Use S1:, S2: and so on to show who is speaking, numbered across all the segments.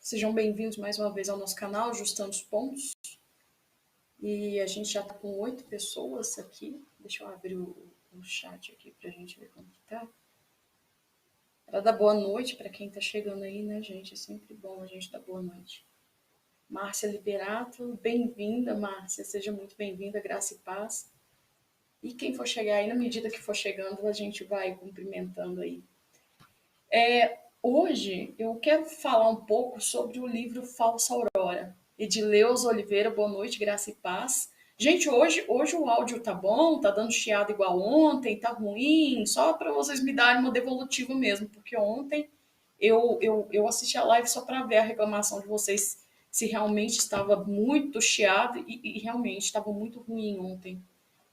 S1: Sejam bem-vindos mais uma vez ao nosso canal, Ajustando os Pontos. E a gente já está com 8 pessoas aqui. Deixa eu abrir o chat aqui para a gente ver como que tá. Para dar boa noite para quem está chegando aí, né, gente? É sempre bom a gente dar boa noite. Márcia Liberato, bem-vinda, Márcia. Seja muito bem-vinda, graça e paz. E quem for chegar aí, na medida que for chegando, a gente vai cumprimentando aí. Hoje eu quero falar um pouco sobre o livro Falsa Aurora, Edileuza Oliveira. Boa noite, graça e paz. Gente, hoje o áudio tá bom, tá dando chiado igual ontem, tá ruim, só para vocês me darem uma devolutiva mesmo, porque ontem eu assisti a live só para ver a reclamação de vocês, se realmente estava muito chiado e realmente estava muito ruim ontem.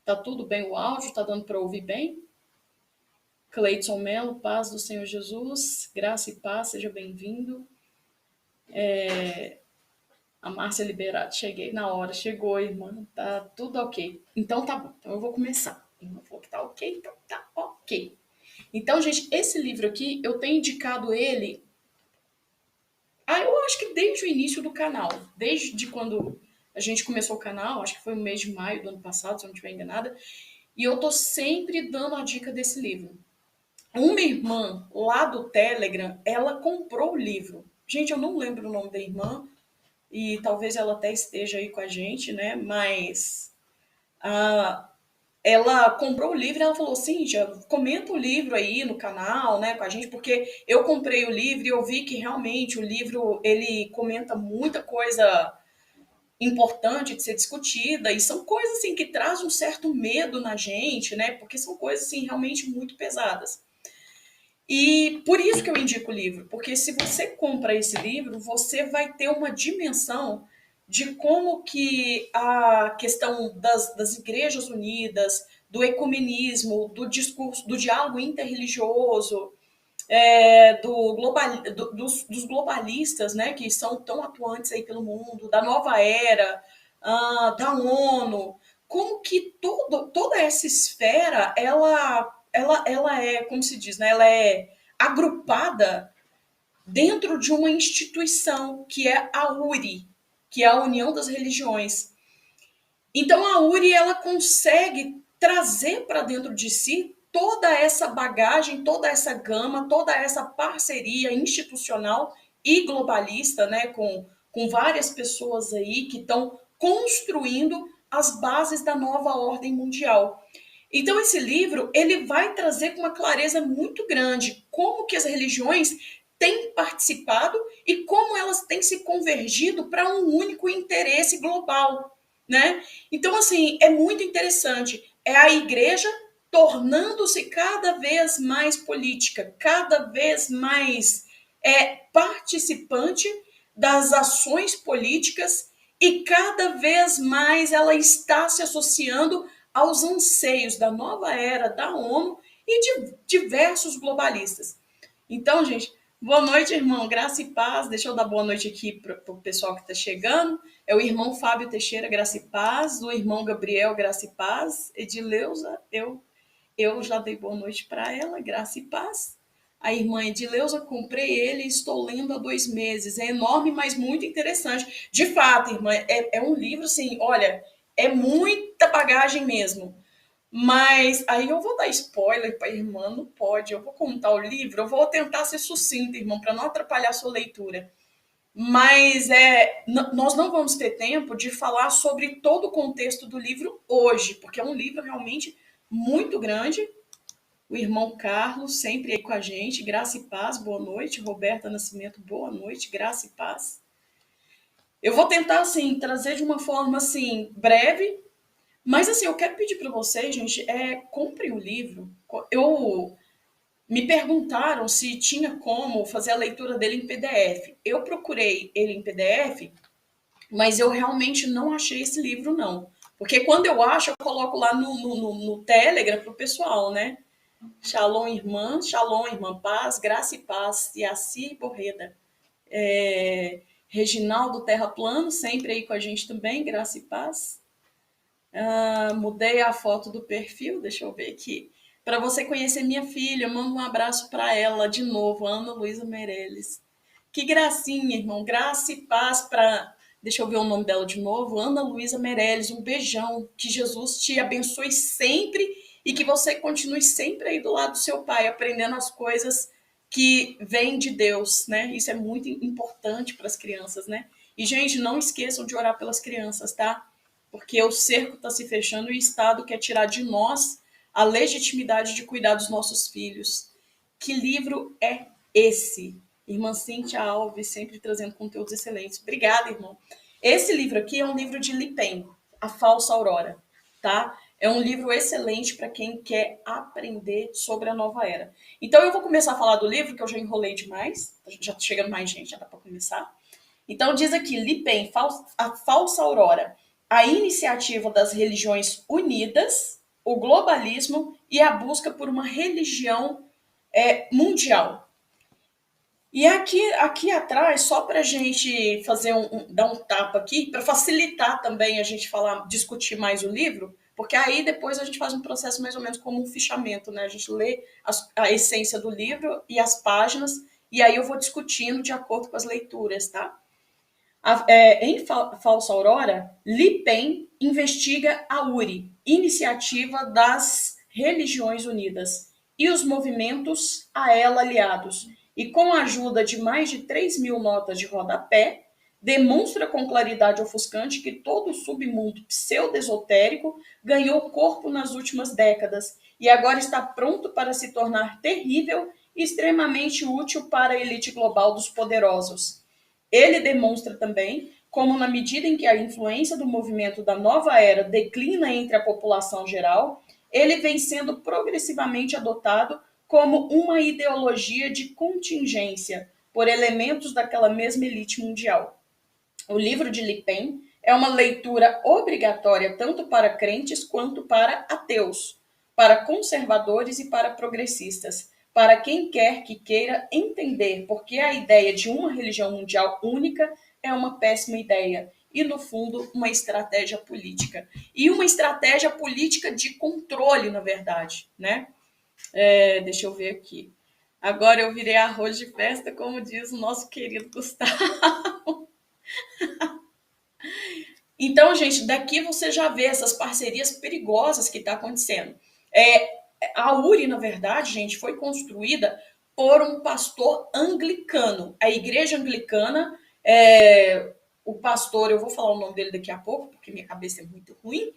S1: Tá tudo bem o áudio? Tá dando para ouvir bem? Cleiton Melo, paz do Senhor Jesus, graça e paz, seja bem-vindo. A Márcia Liberato, cheguei na hora, chegou, irmã, tá tudo ok. Então tá bom, então eu vou começar. A irmã falou que tá ok, então tá ok. Então, gente, esse livro aqui, eu tenho indicado ele, eu acho que desde o início do canal, desde quando a gente começou o canal, acho que foi no mês de maio do ano passado, se eu não estiver enganada, e eu tô sempre dando a dica desse livro. Uma irmã lá do Telegram, ela comprou o livro. Gente, eu não lembro o nome da irmã, e talvez ela até esteja aí com a gente, né? Mas ela comprou o livro e ela falou, Cíntia, comenta o livro aí no canal, né, com a gente, porque eu comprei o livro e eu vi que realmente o livro, ele comenta muita coisa importante de ser discutida, e são coisas, assim, que trazem um certo medo na gente, né, porque são coisas, assim, realmente muito pesadas. E por isso que eu indico o livro, porque se você compra esse livro, você vai ter uma dimensão de como que a questão das igrejas unidas, do ecumenismo, do discurso, do diálogo interreligioso, dos globalistas, né, que são tão atuantes aí pelo mundo, da nova era, da ONU, como que toda essa esfera, ela é, como se diz, né, ela é agrupada dentro de uma instituição, que é a URI, que é a União das Religiões. Então a URI, ela consegue trazer para dentro de si toda essa bagagem, toda essa gama, toda essa parceria institucional e globalista, né, com várias pessoas aí que estão construindo as bases da nova ordem mundial. Então esse livro, ele vai trazer com uma clareza muito grande como que as religiões têm participado e como elas têm se convergido para um único interesse global, né? Então, assim, é muito interessante. É a igreja tornando-se cada vez mais política, cada vez mais participante das ações políticas, e cada vez mais ela está se associando aos anseios da nova era da ONU e de diversos globalistas. Então, gente, boa noite, irmão. Graça e paz. Deixa eu dar boa noite aqui para o pessoal que está chegando. É o irmão Fábio Teixeira, graça e paz. O irmão Gabriel, graça e paz. Edileuza, eu já dei boa noite para ela, graça e paz. A irmã Edileuza, comprei ele e estou lendo há 2 meses. É enorme, mas muito interessante. De fato, irmã, é um livro, assim, olha, é muita bagagem mesmo. Mas aí eu vou dar spoiler para a irmã, não pode. Eu vou contar o livro, eu vou tentar ser sucinta, irmão, para não atrapalhar a sua leitura. Mas nós não vamos ter tempo de falar sobre todo o contexto do livro hoje, porque é um livro realmente muito grande. O irmão Carlos, sempre aí com a gente, graça e paz, boa noite. Roberta Nascimento, boa noite, graça e paz. Eu vou tentar, assim, trazer de uma forma, assim, breve, mas, assim, eu quero pedir para vocês, gente, comprem o livro. Me perguntaram se tinha como fazer a leitura dele em PDF. Eu procurei ele em PDF, mas eu realmente não achei esse livro, não. Porque quando eu acho, eu coloco lá no Telegram para o pessoal, né? Shalom, irmã, paz, graça e paz. Yaci Borreda. Reginaldo Terra Plano, sempre aí com a gente também, graça e paz. Mudei a foto do perfil, deixa eu ver aqui. Para você conhecer minha filha, manda um abraço para ela de novo, Ana Luísa Meirelles. Que gracinha, irmão. Graça e paz para. Deixa eu ver o nome dela de novo. Ana Luísa Meirelles. Um beijão. Que Jesus te abençoe sempre e que você continue sempre aí do lado do seu pai, aprendendo as coisas que vêm de Deus, né? Isso é muito importante para as crianças, né? E, gente, não esqueçam de orar pelas crianças, tá? Porque o cerco está se fechando e o Estado quer tirar de nós a legitimidade de cuidar dos nossos filhos. Que livro é esse? Irmã Cíntia Alves, sempre trazendo conteúdos excelentes. Obrigada, irmão. Esse livro aqui é um livro de Li Pen, A Falsa Aurora, tá? É um livro excelente para quem quer aprender sobre a nova era. Então eu vou começar a falar do livro, que eu já enrolei demais. Já tá chegando mais gente, já dá para começar. Então diz aqui, Li Pen, A Falsa Aurora, a iniciativa das religiões unidas, o globalismo e a busca por uma religião mundial. E aqui atrás, só para a gente fazer dar um tapa aqui, para facilitar também a gente falar, discutir mais o livro, porque aí depois a gente faz um processo mais ou menos como um fichamento, né? A gente lê a essência do livro e as páginas, e aí eu vou discutindo de acordo com as leituras, tá? Em Falsa Aurora, Li Pen investiga a URI, Iniciativa das Religiões Unidas, e os movimentos a ela aliados, e com a ajuda de mais de 3.000 notas de rodapé, demonstra com claridade ofuscante que todo o submundo pseudo-esotérico ganhou corpo nas últimas décadas e agora está pronto para se tornar terrível e extremamente útil para a elite global dos poderosos. Ele demonstra também como, na medida em que a influência do movimento da nova era declina entre a população geral, ele vem sendo progressivamente adotado como uma ideologia de contingência por elementos daquela mesma elite mundial. O livro de Li Pen é uma leitura obrigatória tanto para crentes quanto para ateus, para conservadores e para progressistas, para quem quer que queira entender porque a ideia de uma religião mundial única é uma péssima ideia e, no fundo, uma estratégia política. E uma estratégia política de controle, na verdade, né? Deixa eu ver aqui. Agora eu virei arroz de festa, como diz o nosso querido Gustavo. Então, gente, daqui você já vê essas parcerias perigosas que está acontecendo. A URI, na verdade, gente, foi construída por um pastor anglicano. A igreja anglicana, o pastor, eu vou falar o nome dele daqui a pouco, porque minha cabeça é muito ruim,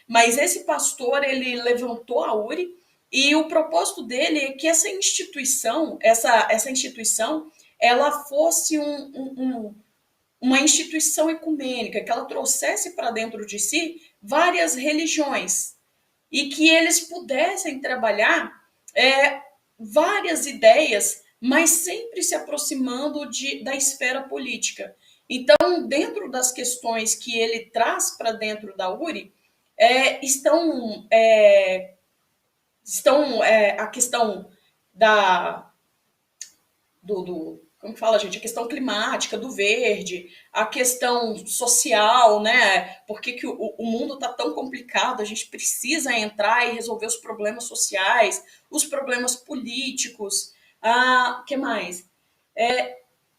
S1: mas esse pastor, ele levantou a URI e o propósito dele é que essa instituição, ela fosse uma instituição ecumênica, que ela trouxesse para dentro de si várias religiões e que eles pudessem trabalhar várias ideias, mas sempre se aproximando da esfera política. Então, dentro das questões que ele traz para dentro da URI, estão a questão do como que fala, gente? A questão climática, do verde, a questão social, né? Por que o mundo está tão complicado? A gente precisa entrar e resolver os problemas sociais, os problemas políticos. O que mais?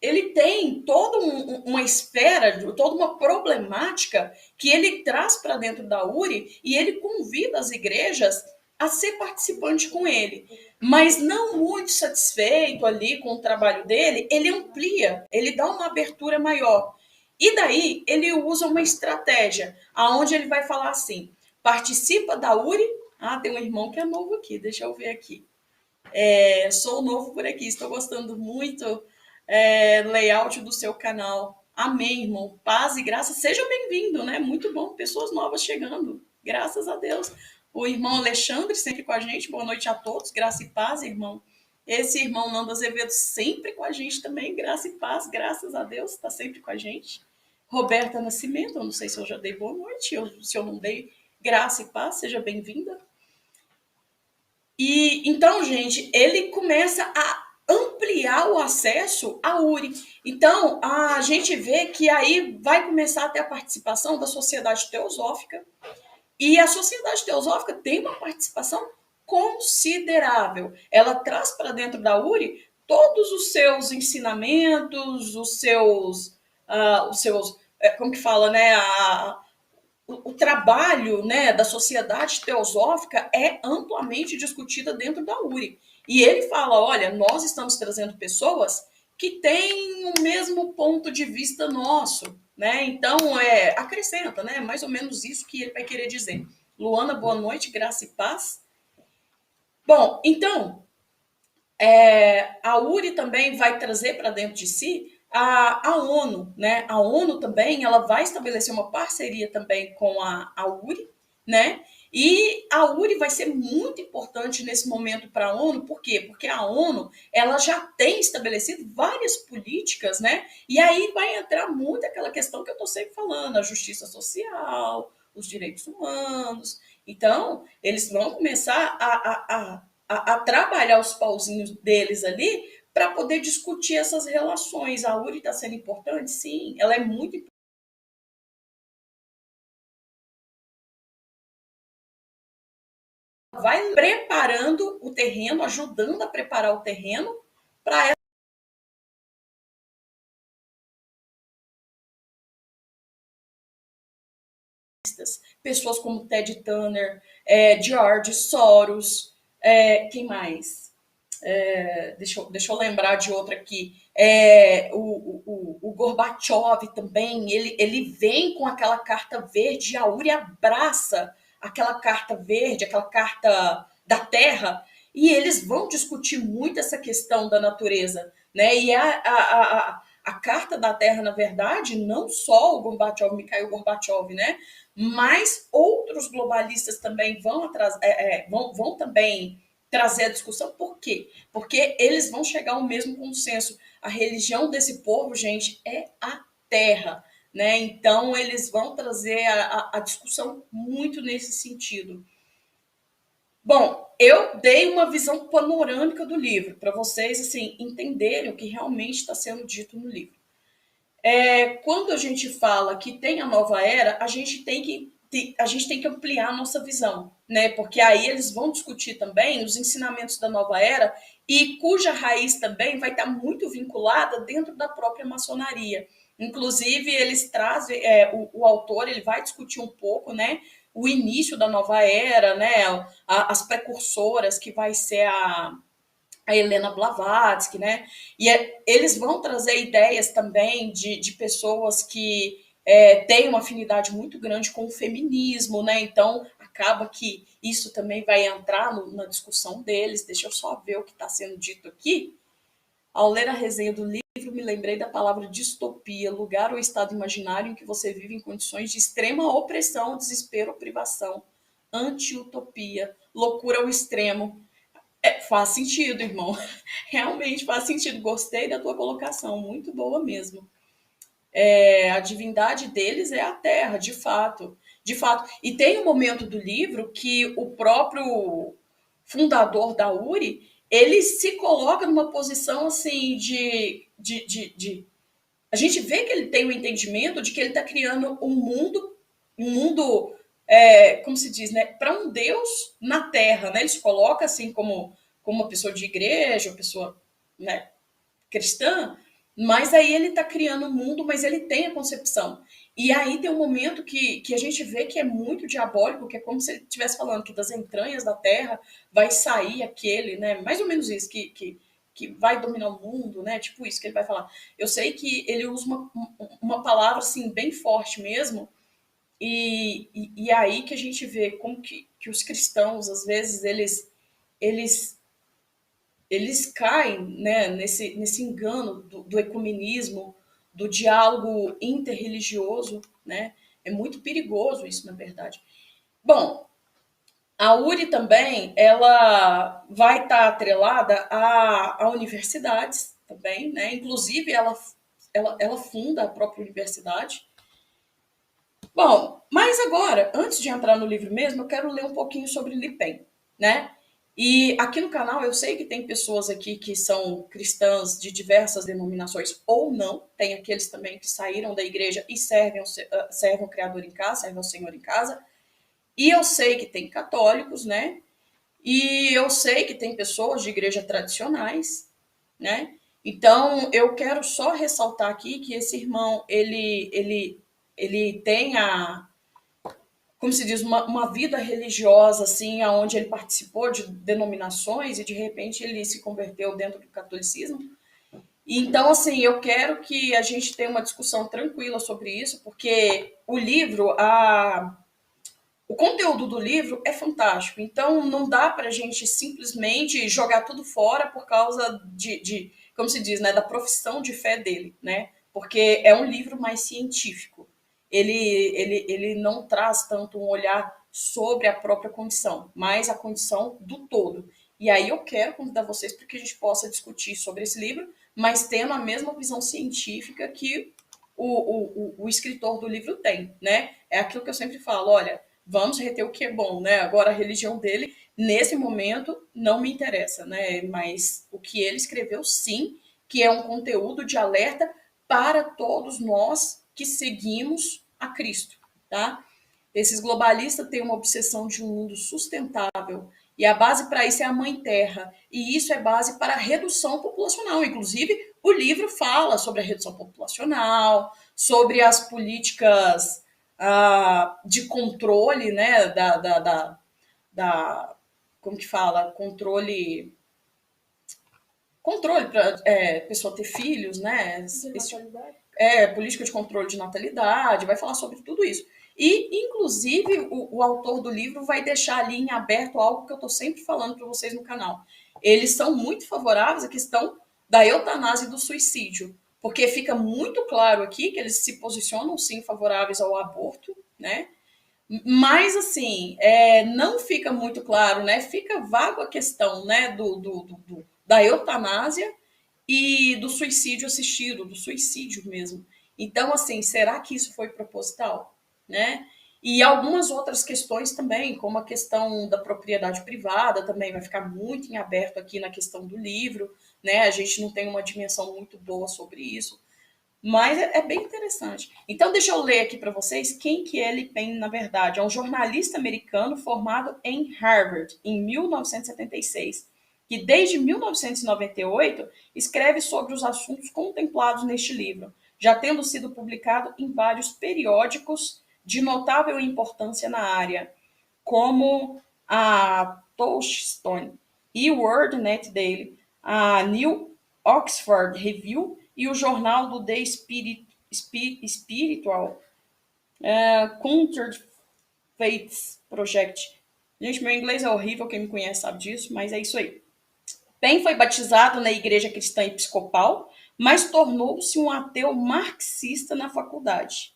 S1: Ele tem toda uma esfera, toda uma problemática que ele traz para dentro da URI e ele convida as igrejas a ser participante com ele. Mas não muito satisfeito ali com o trabalho dele, ele amplia, ele dá uma abertura maior. E daí ele usa uma estratégia, aonde ele vai falar assim, participa da URI, tem um irmão que é novo aqui, deixa eu ver aqui. Sou novo por aqui, estou gostando muito layout do seu canal. Amém, irmão. Paz e graça. Seja bem-vindo, né? Muito bom, pessoas novas chegando. Graças a Deus. O irmão Alexandre sempre com a gente. Boa noite a todos. Graça e paz, irmão. Esse irmão Nando Azevedo sempre com a gente também. Graça e paz, graças a Deus. Está sempre com a gente. Roberta Nascimento, eu não sei se eu já dei boa noite. Se eu não dei, graça e paz, seja bem-vinda. E então, gente, ele começa a ampliar o acesso à URI. Então, a gente vê que aí vai começar a ter a participação da Sociedade Teosófica, e a Sociedade Teosófica tem uma participação considerável. Ela traz para dentro da URI todos os seus ensinamentos, os seus, como que fala, né, o trabalho, né, da sociedade teosófica é amplamente discutida dentro da URI. E ele fala, olha, nós estamos trazendo pessoas que têm o mesmo ponto de vista nosso, né? Então, acrescenta, né? Mais ou menos isso que ele vai querer dizer. Luana, boa noite, graça e paz. Bom, então, a URI também vai trazer para dentro de si a ONU, né? A ONU também ela vai estabelecer uma parceria também com a URI, né? E a URI vai ser muito importante nesse momento para a ONU, por quê? Porque a ONU ela já tem estabelecido várias políticas, né? E aí vai entrar muito aquela questão que eu estou sempre falando, a justiça social, os direitos humanos. Então, eles vão começar a trabalhar os pauzinhos deles ali para poder discutir essas relações. A URI está sendo importante? Sim, ela é muito importante. Vai preparando o terreno, ajudando a preparar o terreno para essas pessoas como Ted Turner, George Soros, quem mais? Deixa eu lembrar de outra aqui. O Gorbachev também, ele vem com aquela carta verde, a URI abraça aquela carta verde, aquela carta da terra, e eles vão discutir muito essa questão da natureza. Né? E a carta da terra, na verdade, não só o Gorbachev, Mikhail Gorbachev, né? Mas outros globalistas também vão também trazer a discussão. Por quê? Porque eles vão chegar ao mesmo consenso. A religião desse povo, gente, é a terra. Né? Então, eles vão trazer a discussão muito nesse sentido. Bom, eu dei uma visão panorâmica do livro, para vocês assim entenderem o que realmente está sendo dito no livro. Quando a gente fala que tem a nova era, a gente tem que ampliar a nossa visão, né? Porque aí eles vão discutir também os ensinamentos da nova era e cuja raiz também vai estar muito vinculada dentro da própria maçonaria. Inclusive, eles trazem, o autor ele vai discutir um pouco, né? O início da nova era, né? As precursoras, que vai ser a Helena Blavatsky, né? E eles vão trazer ideias também de pessoas que têm uma afinidade muito grande com o feminismo, né? Então, acaba que isso também vai entrar na discussão deles. Deixa eu só ver o que está sendo dito aqui. Ao ler a resenha do livro, me lembrei da palavra distopia, lugar ou estado imaginário em que você vive em condições de extrema opressão, desespero ou privação. Anti-utopia, loucura ao extremo. Faz sentido, irmão. Realmente faz sentido. Gostei da tua colocação, muito boa mesmo. A divindade deles é a terra, de fato. De fato. E tem um momento do livro que o próprio fundador da URI, ele se coloca numa posição assim a gente vê que ele tem o entendimento de que ele está criando um mundo, como se diz, né, para um Deus na Terra, né? Ele se coloca assim como uma pessoa de igreja, uma pessoa, né, cristã, mas aí ele está criando um mundo, mas ele tem a concepção. E aí tem um momento que a gente vê que é muito diabólico, que é como se ele estivesse falando que das entranhas da terra vai sair aquele, né? Mais ou menos isso, que vai dominar o mundo, né? Tipo isso que ele vai falar. Eu sei que ele usa uma palavra assim bem forte mesmo, e aí que a gente vê como que os cristãos, às vezes, eles eles caem, né, nesse engano do ecumenismo, do diálogo interreligioso, né? É muito perigoso isso, na verdade. Bom, a URI também, ela vai estar atrelada a universidades também, né? Inclusive, ela funda a própria universidade. Bom, mas agora, antes de entrar no livro mesmo, eu quero ler um pouquinho sobre Li Pen, né? E aqui no canal eu sei que tem pessoas aqui que são cristãs de diversas denominações ou não, tem aqueles também que saíram da igreja e servem o Criador em casa, servem o Senhor em casa. E eu sei que tem católicos, né? E eu sei que tem pessoas de igreja tradicionais. né? Então, eu quero só ressaltar aqui que esse irmão, ele tem como se diz, uma vida religiosa, assim, onde ele participou de denominações e, de repente, ele se converteu dentro do catolicismo. E, então, assim, eu quero que a gente tenha uma discussão tranquila sobre isso, porque o livro, o conteúdo do livro é fantástico. Então, não dá para a gente simplesmente jogar tudo fora por causa como se diz, né, da profissão de fé dele, né? Porque é um livro mais científico. Ele não traz tanto um olhar sobre a própria condição, mas a condição do todo. E aí eu quero convidar vocês para que a gente possa discutir sobre esse livro, mas tendo a mesma visão científica que o escritor do livro tem, né? É aquilo que eu sempre falo, olha, vamos reter o que é bom, né? Agora, a religião dele, nesse momento, não me interessa, né? Mas o que ele escreveu, sim, que é um conteúdo de alerta para todos nós que seguimos a Cristo, tá? Esses globalistas têm uma obsessão de um mundo sustentável e a base para isso é a Mãe Terra. E isso é base para a redução populacional. Inclusive, o livro fala sobre a redução populacional, sobre as políticas de controle, né, da como que fala, controle para pessoa ter filhos, né, política de controle de natalidade, vai falar sobre tudo isso. E, inclusive, o autor do livro vai deixar ali em aberto algo que eu estou sempre falando para vocês no canal. Eles são muito favoráveis à questão da eutanásia e do suicídio, porque fica muito claro aqui que eles se posicionam sim favoráveis ao aborto, né? Mas, assim, não fica muito claro, né? Fica vago a questão, né, da eutanásia e do suicídio assistido, do suicídio mesmo. Então, assim, será que isso foi proposital, né? E algumas outras questões também, como a questão da propriedade privada, também vai ficar muito em aberto aqui na questão do livro, né? A gente não tem uma dimensão muito boa sobre isso. Mas é bem interessante. Então, deixa eu ler aqui para vocês quem que é Lee Pen, na verdade. É um jornalista americano formado em Harvard, em 1976, que desde 1998 escreve sobre os assuntos contemplados neste livro, já tendo sido publicado em vários periódicos de notável importância na área, como a Touchstone e o World Net Daily, a New Oxford Review e o jornal do The Spiritual Counterfeit Faiths Project. Gente, meu inglês é horrível, quem me conhece sabe disso, mas é isso aí. Penn foi batizado na Igreja Cristã Episcopal, mas tornou-se um ateu marxista na faculdade.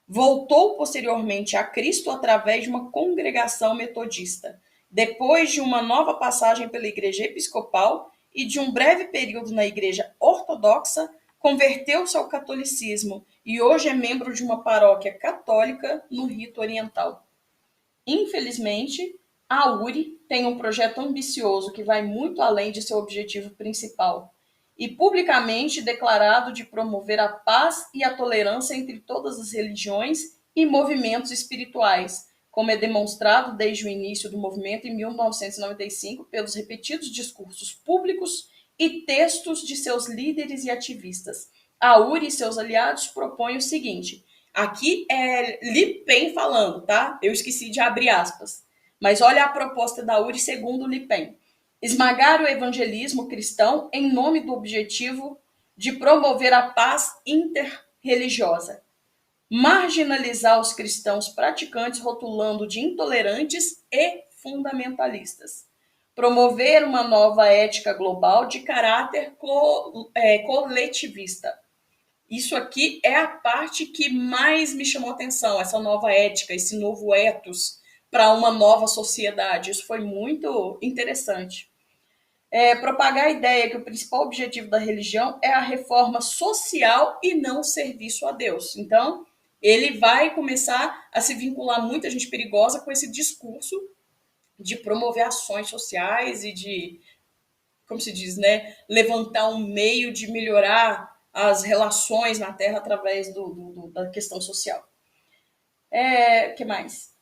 S1: Voltou posteriormente a Cristo através de uma congregação metodista. Depois de uma nova passagem pela Igreja Episcopal e de um breve período na Igreja Ortodoxa, converteu-se ao catolicismo e hoje é membro de uma paróquia católica no rito oriental. Infelizmente, a URI tem um projeto ambicioso que vai muito além de seu objetivo principal e publicamente declarado de promover a paz e a tolerância entre todas as religiões e movimentos espirituais, como é demonstrado desde o início do movimento em 1995 pelos repetidos discursos públicos e textos de seus líderes e ativistas. A URI e seus aliados propõem o seguinte: aqui é Lee Pen falando, tá? Eu esqueci de abrir aspas. Mas olha a proposta da URI segundo Lee Pen. Esmagar o evangelismo cristão em nome do objetivo de promover a paz interreligiosa. Marginalizar os cristãos praticantes rotulando de intolerantes e fundamentalistas. Promover uma nova ética global de caráter coletivista. Isso aqui é a parte que mais me chamou a atenção, essa nova ética, esse novo ethos para uma nova sociedade. Isso foi muito interessante. Propagar a ideia que o principal objetivo da religião é a reforma social e não o serviço a Deus. Então, ele vai começar a se vincular muita gente perigosa com esse discurso de promover ações sociais e de, como se diz, né, levantar um meio de melhorar as relações na Terra através da questão social. Que mais?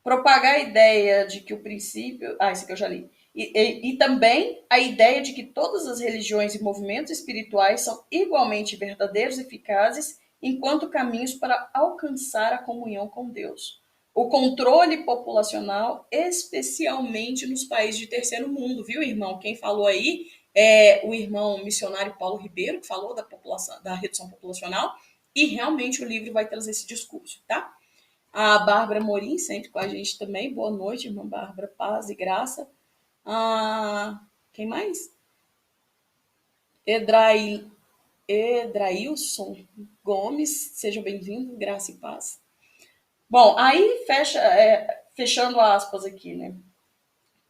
S1: Propagar a ideia de que o princípio... esse aqui eu já li. E também a ideia de que todas as religiões e movimentos espirituais são igualmente verdadeiros e eficazes enquanto caminhos para alcançar a comunhão com Deus. O controle populacional, especialmente nos países de terceiro mundo, viu, irmão? Quem falou aí é o irmão missionário Paulo Ribeiro, que falou da população, da redução populacional, e realmente o livro vai trazer esse discurso, tá? A Bárbara Morim, sempre com a gente também. Boa noite, irmã Bárbara. Paz e graça. Quem mais? Edrailson Gomes, seja bem-vindo, graça e paz. Bom, aí fechando aspas aqui, né?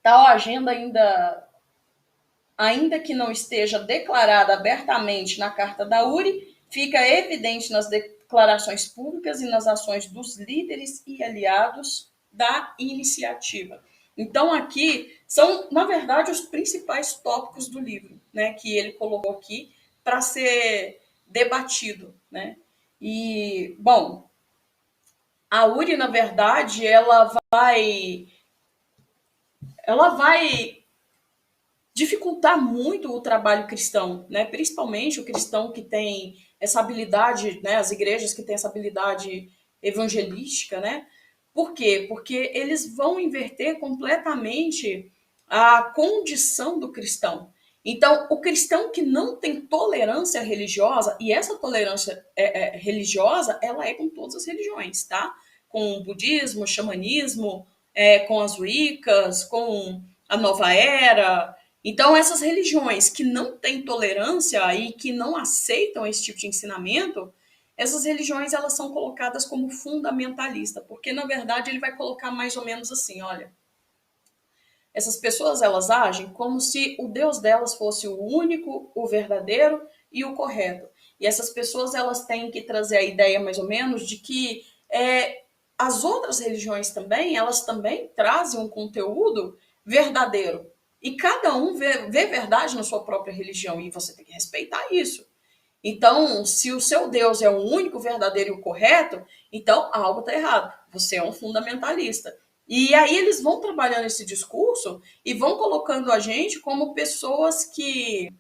S1: Tal agenda ainda que não esteja declarada abertamente na Carta da URI, fica evidente nas declarações públicas e nas ações dos líderes e aliados da iniciativa. Então, aqui são, na verdade, os principais tópicos do livro, né, que ele colocou aqui para ser debatido, né? E, bom, a URI, na verdade, ela vai dificultar muito o trabalho cristão, né? Principalmente o cristão que tem essa habilidade, né? As igrejas que têm essa habilidade evangelística, né? Por quê? Porque eles vão inverter completamente a condição do cristão. Então, o cristão que não tem tolerância religiosa, e essa tolerância religiosa, ela é com todas as religiões, tá? Com o budismo, o xamanismo, com as wiccas, com a nova era. Então, essas religiões que não têm tolerância e que não aceitam esse tipo de ensinamento, essas religiões elas são colocadas como fundamentalista, porque na verdade ele vai colocar mais ou menos assim, olha, essas pessoas elas agem como se o Deus delas fosse o único, o verdadeiro e o correto. E essas pessoas elas têm que trazer a ideia mais ou menos de que as outras religiões também, elas também trazem um conteúdo verdadeiro. E cada um vê verdade na sua própria religião, e você tem que respeitar isso. Então, se o seu Deus é o único, verdadeiro e o correto, então algo está errado. Você é um fundamentalista. E aí eles vão trabalhando esse discurso e vão colocando a gente como pessoas que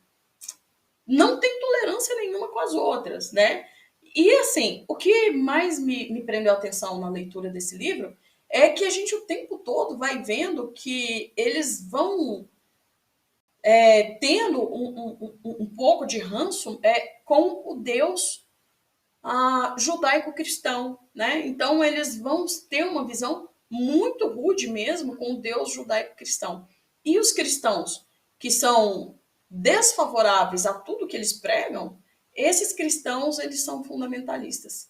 S1: não têm tolerância nenhuma com as outras, né? E assim, o que mais me prendeu a atenção na leitura desse livro é que a gente o tempo todo vai vendo que eles vão tendo um pouco de ranço com o Deus judaico-cristão, né? Então eles vão ter uma visão muito rude mesmo com o Deus judaico-cristão. E os cristãos que são desfavoráveis a tudo que eles pregam, esses cristãos eles são fundamentalistas.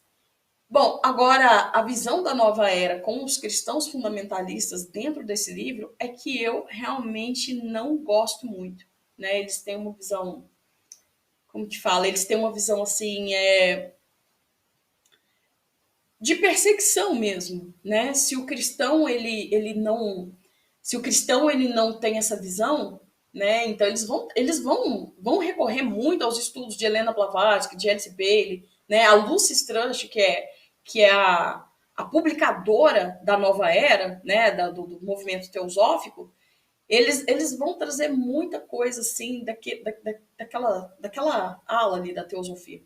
S1: Bom, agora a visão da nova era com os cristãos fundamentalistas dentro desse livro é que eu realmente não gosto muito, né? Eles têm uma visão, como te fala, eles têm uma visão assim, de perseguição mesmo, né? Se o cristão ele não tem essa visão, né? Então eles vão recorrer muito aos estudos de Helena Blavatsky, de Alice Bailey, né? A Lucy Strutt, que é a publicadora da nova era, né? Do movimento teosófico, eles vão trazer muita coisa assim daquela ala ali da teosofia.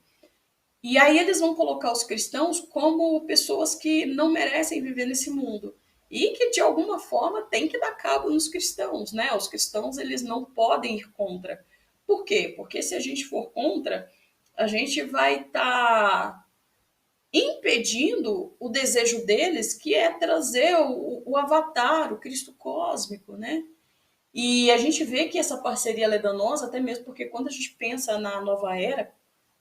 S1: E aí eles vão colocar os cristãos como pessoas que não merecem viver nesse mundo e que de alguma forma tem que dar cabo nos cristãos, né? Os cristãos eles não podem ir contra. Por quê? Porque se a gente for contra, a gente vai estar impedindo o desejo deles, que é trazer o avatar, o Cristo cósmico, né? E a gente vê que essa parceria é danosa, até mesmo porque quando a gente pensa na nova era,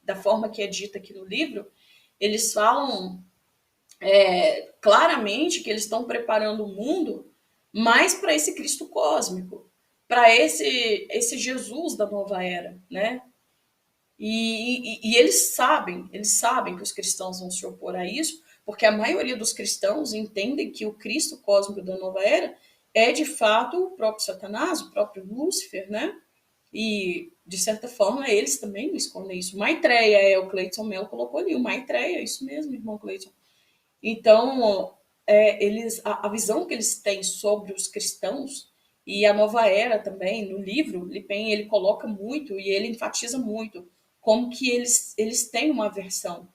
S1: da forma que é dita aqui no livro, eles falam claramente que eles estão preparando o mundo mais para esse Cristo cósmico, para esse Jesus da nova era, né? E eles sabem que os cristãos vão se opor a isso, porque a maioria dos cristãos entendem que o Cristo cósmico da nova era é de fato o próprio Satanás, o próprio Lúcifer, né? E, de certa forma, eles também não escondem isso. Maitreya, o Cleiton Mel colocou ali, o Maitreya, isso mesmo, irmão Cleiton. Então, a visão que eles têm sobre os cristãos E a Nova Era também, no livro, Lipen, ele coloca muito e ele enfatiza muito como que eles têm uma aversão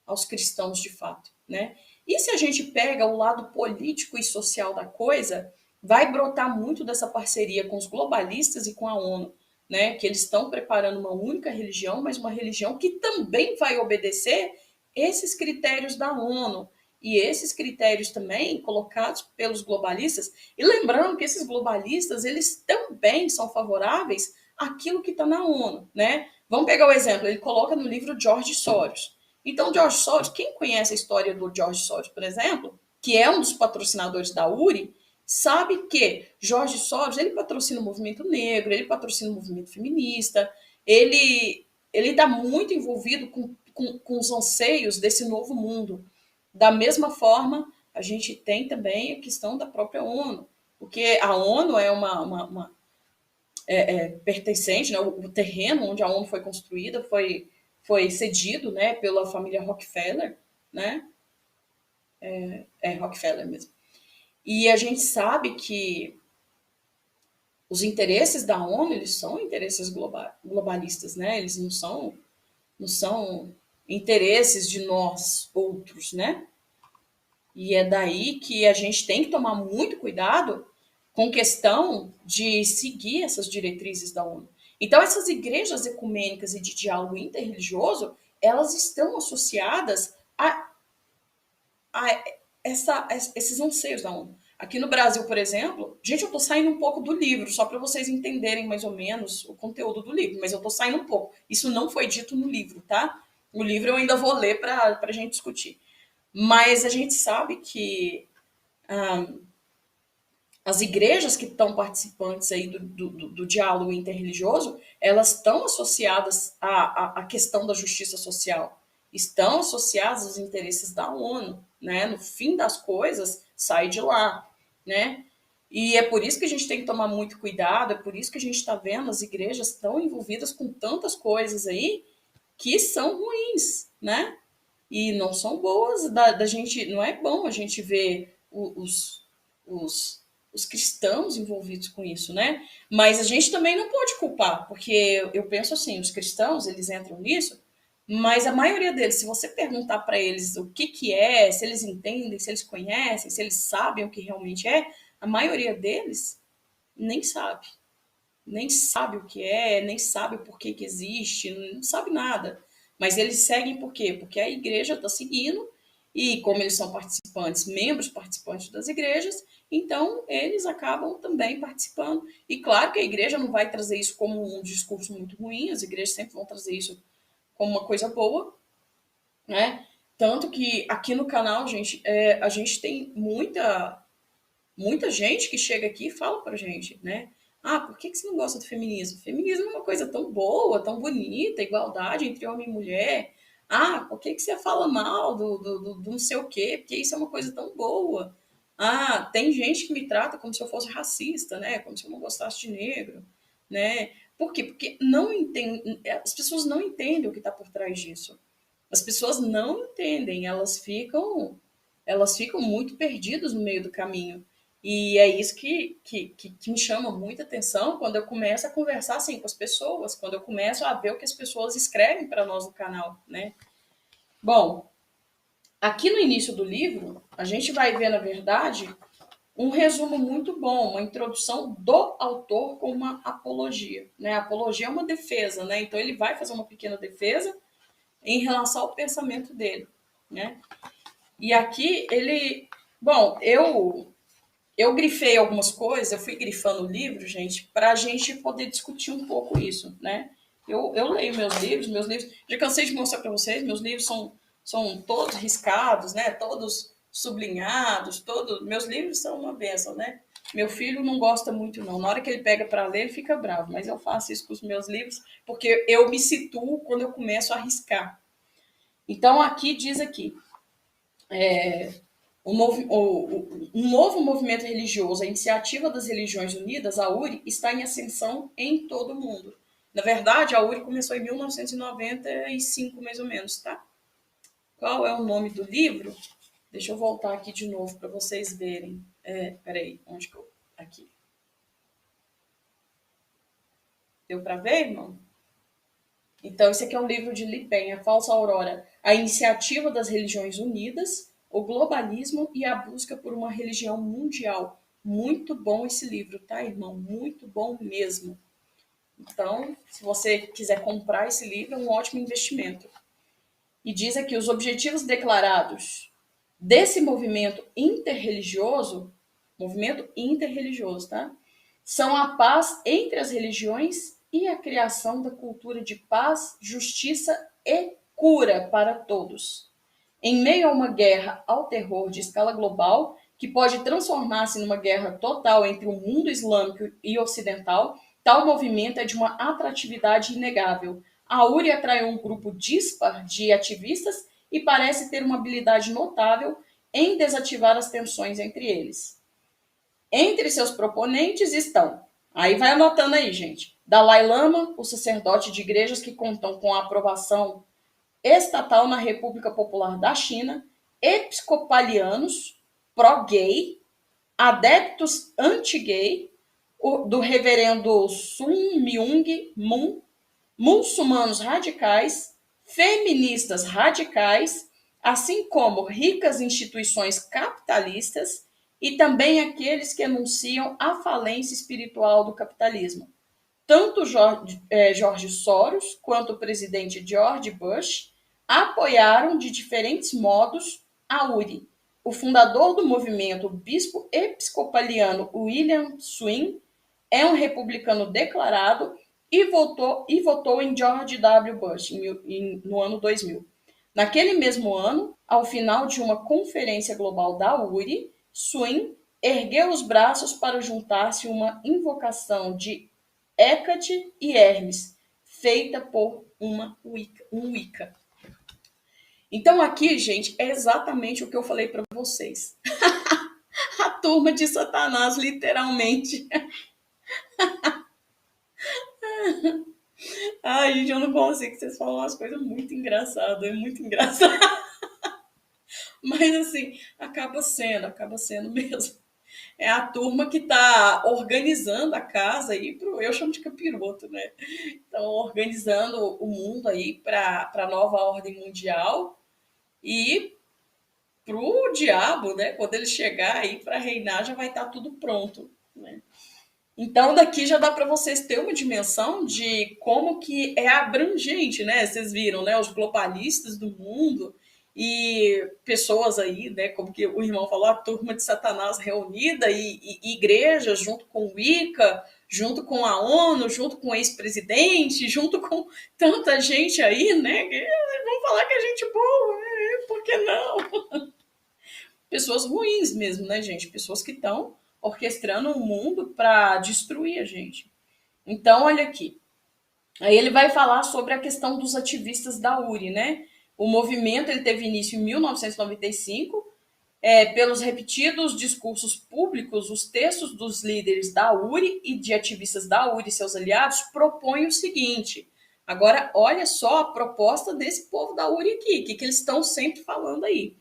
S1: aos cristãos de fato, né? E se a gente pega o lado político e social da coisa, vai brotar muito dessa parceria com os globalistas e com a ONU, né? Que eles estão preparando uma única religião, mas uma religião que também vai obedecer esses critérios da ONU. E esses critérios também colocados pelos globalistas, e lembrando que esses globalistas, eles também são favoráveis àquilo que está na ONU, né? Vamos pegar o exemplo, ele coloca no livro George Soros. Então, George Soros, quem conhece a história do George Soros, por exemplo, que é um dos patrocinadores da URI, sabe que George Soros, ele patrocina o movimento negro, ele patrocina o movimento feminista, ele está muito envolvido com os anseios desse novo mundo. Da mesma forma, a gente tem também a questão da própria ONU, porque a ONU é uma pertencente, né, o terreno onde a ONU foi construída foi cedido, né, pela família Rockefeller, né? Rockefeller mesmo. E a gente sabe que os interesses da ONU, eles são interesses globalistas, né? Eles não são interesses de nós outros, né? E é daí que a gente tem que tomar muito cuidado com questão de seguir essas diretrizes da ONU. Então, essas igrejas ecumênicas e de diálogo interreligioso, elas estão associadas a esses anseios da ONU. Aqui no Brasil, por exemplo, gente, eu estou saindo um pouco do livro, só para vocês entenderem mais ou menos o conteúdo do livro, mas eu estou saindo um pouco. Isso não foi dito no livro, tá? O livro eu ainda vou ler para a gente discutir. Mas a gente sabe que as igrejas que estão participantes aí do diálogo interreligioso, elas estão associadas à questão da justiça social, estão associadas aos interesses da ONU, né? No fim das coisas, sai de lá, né? E é por isso que a gente tem que tomar muito cuidado, é por isso que a gente está vendo as igrejas tão envolvidas com tantas coisas aí que são ruins, né? E não são boas da gente, não é bom a gente ver os, os cristãos envolvidos com isso, né? Mas a gente também não pode culpar, porque eu penso assim, os cristãos, eles entram nisso, mas a maioria deles, se você perguntar para eles o que é, se eles entendem, se eles conhecem, se eles sabem o que realmente é, a maioria deles nem sabe. Nem sabe o que é, nem sabe por que existe, não sabe nada. Mas eles seguem por quê? Porque a igreja está seguindo, e como eles são participantes, membros participantes das igrejas, então eles acabam também participando. E claro que a igreja não vai trazer isso como um discurso muito ruim, as igrejas sempre vão trazer isso como uma coisa boa, né? Tanto que aqui no canal, gente, a gente tem muita gente que chega aqui e fala pra gente, né? Ah, por que você não gosta do feminismo? O feminismo é uma coisa tão boa, tão bonita, igualdade entre homem e mulher. Ah, por que você fala mal do não sei o quê? Porque isso é uma coisa tão boa. Ah, tem gente que me trata como se eu fosse racista, né? Como se eu não gostasse de negro, né? Por quê? Porque não entende, as pessoas não entendem o que está por trás disso. As pessoas não entendem, elas ficam muito perdidas no meio do caminho. E é isso que me chama muita atenção quando eu começo a conversar assim com as pessoas, quando eu começo a ver o que as pessoas escrevem para nós no canal, né? Bom, aqui no início do livro, a gente vai ver, na verdade, um resumo muito bom, uma introdução do autor com uma apologia, né? A apologia é uma defesa, né? Então ele vai fazer uma pequena defesa em relação ao pensamento dele, né? E aqui ele, bom, eu grifei algumas coisas, eu fui grifando o livro, gente, para a gente poder discutir um pouco isso, né? Eu leio meus livros, já cansei de mostrar para vocês, meus livros são todos riscados, né? Todos sublinhados, todos, meus livros são uma bênção, né? Meu filho não gosta muito, não. Na hora que ele pega para ler, ele fica bravo, mas eu faço isso com os meus livros, porque eu me situo quando eu começo a riscar. Então, aqui diz aqui, um novo movimento religioso, a Iniciativa das Religiões Unidas, a URI, está em ascensão em todo o mundo. Na verdade, a URI começou em 1995, mais ou menos, tá? Qual é o nome do livro? Deixa eu voltar aqui de novo para vocês verem. Peraí, onde que eu... Aqui. Deu para ver, irmão? Então, esse aqui é um livro de Li Pen, A Falsa Aurora, a iniciativa das religiões unidas, o globalismo e a busca por uma religião mundial. Muito bom esse livro, tá, irmão? Muito bom mesmo. Então, se você quiser comprar esse livro, é um ótimo investimento. E diz aqui os objetivos declarados desse movimento interreligioso, tá? São a paz entre as religiões e a criação da cultura de paz, justiça e cura para todos. Em meio a uma guerra ao terror de escala global, que pode transformar-se numa guerra total entre o mundo islâmico e ocidental, tal movimento é de uma atratividade inegável. A URI atraiu um grupo dispar de ativistas e parece ter uma habilidade notável em desativar as tensões entre eles. Entre seus proponentes estão, aí vai anotando aí, gente, Dalai Lama, o sacerdote de igrejas que contam com a aprovação estatal na República Popular da China, episcopalianos, pró-gay, adeptos anti-gay, do reverendo Sun Myung Moon, muçulmanos radicais, feministas radicais, assim como ricas instituições capitalistas e também aqueles que anunciam a falência espiritual do capitalismo. Tanto George Soros quanto o presidente George Bush apoiaram de diferentes modos a URI. O fundador do movimento, o bispo episcopaliano William Swing, é um republicano declarado e votou em George W. Bush no ano 2000. Naquele mesmo ano, ao final de uma conferência global da URI, Swing ergueu os braços para juntar-se uma invocação de Hecate e Hermes, feita por um Wicca. Então aqui, gente, é exatamente o que eu falei para vocês. A turma de Satanás, literalmente. Ai, gente, eu não consigo. Vocês falam umas coisas muito engraçadas. É muito engraçado. Mas, assim, acaba sendo mesmo. É a turma que está organizando a casa aí eu chamo de capiroto, né? Estão organizando o mundo aí para a nova ordem mundial e pro diabo, né? Quando ele chegar aí para reinar, já vai estar tudo pronto, né? Então, daqui já dá para vocês terem uma dimensão de como que é abrangente, né? Vocês viram, né? Os globalistas do mundo e pessoas aí, né? Como que o irmão falou, a turma de Satanás reunida e igrejas junto com o Wicca, junto com a ONU, junto com o ex-presidente, junto com tanta gente aí, né? Vamos falar que a gente é boa, né? Por que não? Pessoas ruins mesmo, né, gente? Pessoas que estão orquestrando o mundo para destruir a gente. Então, olha aqui. Aí ele vai falar sobre a questão dos ativistas da URI, né? O movimento ele teve início em 1995. Pelos repetidos discursos públicos, os textos dos líderes da URI e de ativistas da URI e seus aliados propõem o seguinte. Agora, olha só a proposta desse povo da URI aqui, o que eles estão sempre falando aí.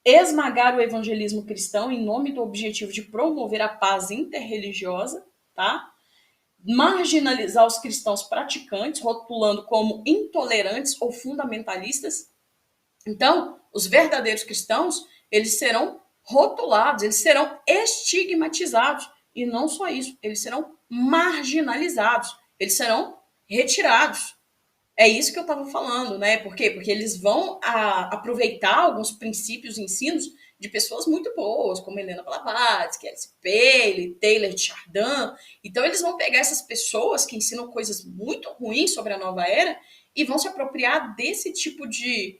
S1: Esmagar o evangelismo cristão em nome do objetivo de promover a paz interreligiosa, tá? Marginalizar os cristãos praticantes, rotulando como intolerantes ou fundamentalistas. Então, os verdadeiros cristãos, eles serão rotulados, eles serão estigmatizados. E não só isso, eles serão marginalizados, eles serão retirados. É isso que eu estava falando, né? Por quê? Porque eles vão aproveitar alguns princípios e ensinos de pessoas muito boas, como Helena Blavatsky, Alice Paley, Taylor de Chardin. Então, eles vão pegar essas pessoas que ensinam coisas muito ruins sobre a nova era e vão se apropriar desse tipo de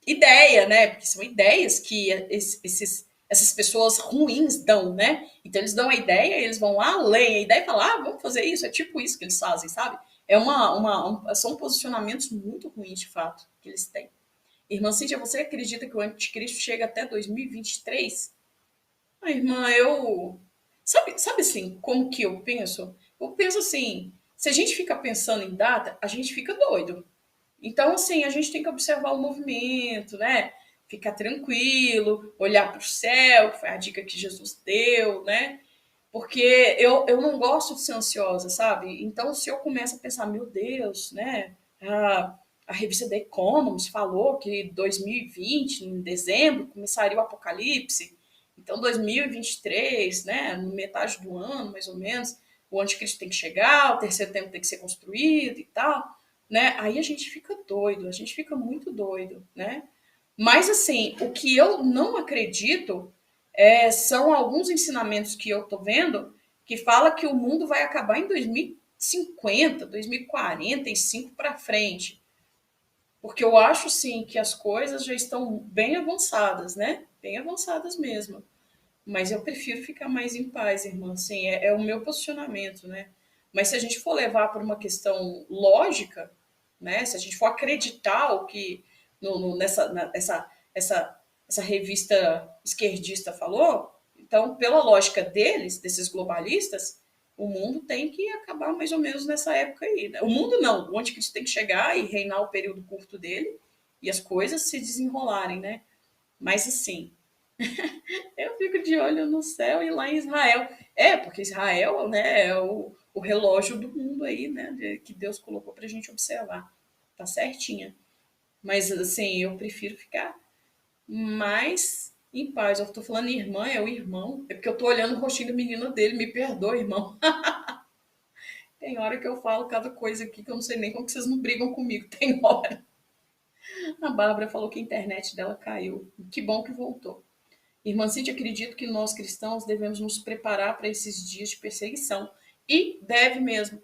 S1: ideia, né? Porque são ideias que essas pessoas ruins dão, né? Então, eles dão a ideia, eles vão lá, leem a ideia e falam, vamos fazer isso, é tipo isso que eles fazem, sabe? São posicionamentos muito ruins, de fato, que eles têm. Irmã Cíntia, você acredita que o anticristo chega até 2023? Irmã, eu... Sabe assim, como que eu penso? Eu penso assim, se a gente fica pensando em data, a gente fica doido. Então, assim, a gente tem que observar o movimento, né? Ficar tranquilo, olhar para o céu, que foi a dica que Jesus deu, né? porque eu não gosto de ser ansiosa, sabe? Então, se eu começo a pensar, meu Deus, né? A revista The Economist falou que 2020, em dezembro, começaria o apocalipse. Então, 2023, né? No metade do ano, mais ou menos, o anticristo tem que chegar, o terceiro tempo tem que ser construído e tal, né? Aí a gente fica doido, a gente fica muito doido, né? Mas, assim, o que eu não acredito são alguns ensinamentos que eu estou vendo que fala que o mundo vai acabar em 2050, 2045 para frente. Porque eu acho, sim, que as coisas já estão bem avançadas, né? Bem avançadas mesmo. Mas eu prefiro ficar mais em paz, irmã. Assim, é o meu posicionamento, né? Mas se a gente for levar por uma questão lógica, né? Se a gente for acreditar o que essa revista esquerdista falou, então, pela lógica deles, desses globalistas, o mundo tem que acabar mais ou menos nessa época aí. Né? O mundo não, o anticristo tem que chegar e reinar o período curto dele e as coisas se desenrolarem, né? Mas assim, eu fico de olho no céu e lá em Israel. Porque Israel, né, é o relógio do mundo aí, né, que Deus colocou pra gente observar. Tá certinha. Mas, assim, eu prefiro ficar mais em paz. Eu tô falando irmã, é o irmão. É porque eu tô olhando o rostinho do menino dele. Me perdoa, irmão. Tem hora que eu falo cada coisa aqui que eu não sei nem como que vocês não brigam comigo. Tem hora. A Bárbara falou que a internet dela caiu. Que bom que voltou. Irmã Cíntia, acredito que nós cristãos devemos nos preparar para esses dias de perseguição. E deve mesmo.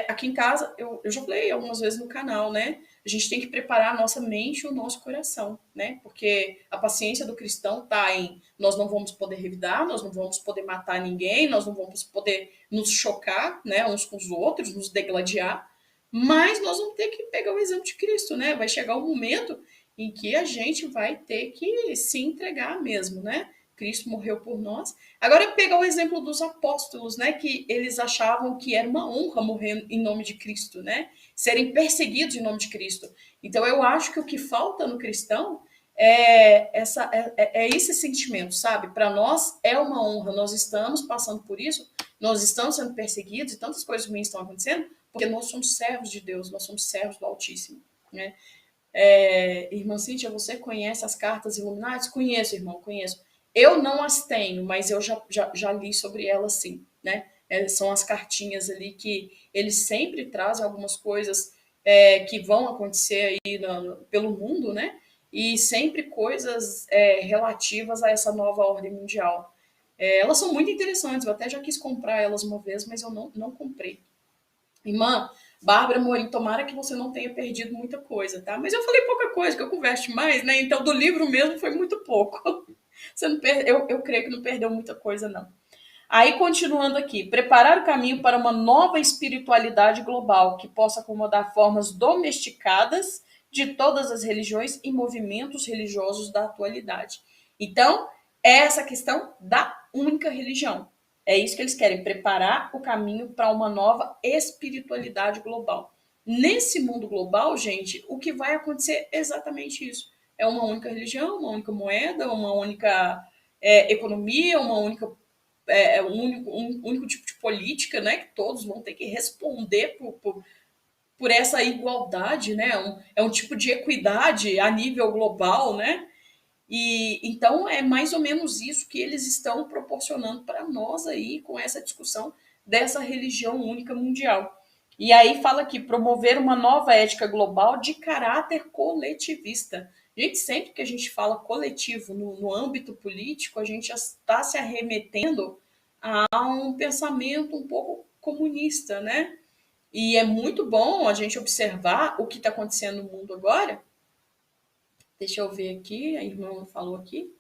S1: Aqui em casa, eu já falei algumas vezes no canal, né? A gente tem que preparar a nossa mente e o nosso coração, né? Porque a paciência do cristão está em nós não vamos poder revidar, nós não vamos poder matar ninguém, nós não vamos poder nos chocar, né, uns com os outros, nos degladiar, mas nós vamos ter que pegar o exemplo de Cristo, né? Vai chegar um momento em que a gente vai ter que se entregar mesmo, né? Cristo morreu por nós. Agora, pegar o exemplo dos apóstolos, né? Que eles achavam que era uma honra morrer em nome de Cristo, né? Serem perseguidos em nome de Cristo. Então, eu acho que o que falta no cristão é esse sentimento, sabe? Para nós é uma honra, nós estamos passando por isso, nós estamos sendo perseguidos e tantas coisas ruins estão acontecendo, porque nós somos servos de Deus, nós somos servos do Altíssimo, né? Irmã Cíntia, você conhece as cartas iluminadas? Conheço, irmão, conheço. Eu não as tenho, mas eu já li sobre elas sim, né? São as cartinhas ali que eles sempre trazem algumas coisas que vão acontecer aí pelo mundo, né? E sempre coisas relativas a essa nova ordem mundial. Elas são muito interessantes, eu até já quis comprar elas uma vez, mas eu não comprei. Irmã, Bárbara Morim, tomara que você não tenha perdido muita coisa, tá? Mas eu falei pouca coisa, que eu converso mais, né? Então, do livro mesmo foi muito pouco. Você não eu creio que não perdeu muita coisa, não. Aí, continuando aqui, preparar o caminho para uma nova espiritualidade global que possa acomodar formas domesticadas de todas as religiões e movimentos religiosos da atualidade. Então, é essa questão da única religião. É isso que eles querem, preparar o caminho para uma nova espiritualidade global. Nesse mundo global, gente, o que vai acontecer é exatamente isso. É uma única religião, uma única moeda, uma única economia, uma única um único tipo de política, né, que todos vão ter que responder por essa igualdade, né, um tipo de equidade a nível global, né, e então é mais ou menos isso que eles estão proporcionando para nós aí com essa discussão dessa religião única mundial. E aí fala aqui, promover uma nova ética global de caráter coletivista. Gente, sempre que a gente fala coletivo no âmbito político, a gente já está se arremetendo a um pensamento um pouco comunista, né? E é muito bom a gente observar o que está acontecendo no mundo agora. Deixa eu ver aqui, a irmã falou aqui.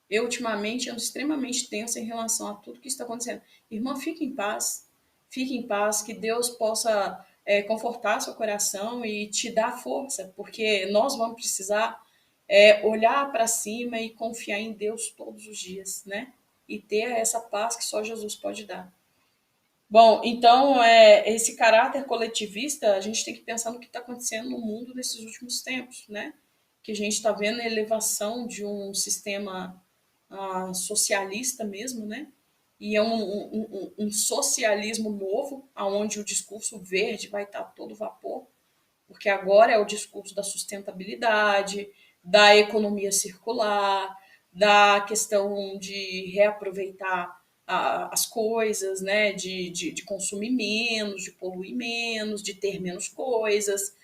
S1: Eu, ultimamente, ando extremamente tensa em relação a tudo que está acontecendo. Irmã, fique em paz, que Deus possa confortar seu coração e te dar força, porque nós vamos precisar olhar para cima e confiar em Deus todos os dias, né? E ter essa paz que só Jesus pode dar. Bom, então, esse caráter coletivista, a gente tem que pensar no que está acontecendo no mundo nesses últimos tempos, né? Que a gente está vendo a elevação de um sistema socialista mesmo, né? e é um socialismo novo, onde o discurso verde vai estar todo vapor, porque agora é o discurso da sustentabilidade, da economia circular, da questão de reaproveitar as coisas, né? De consumir menos, de poluir menos, de ter menos coisas,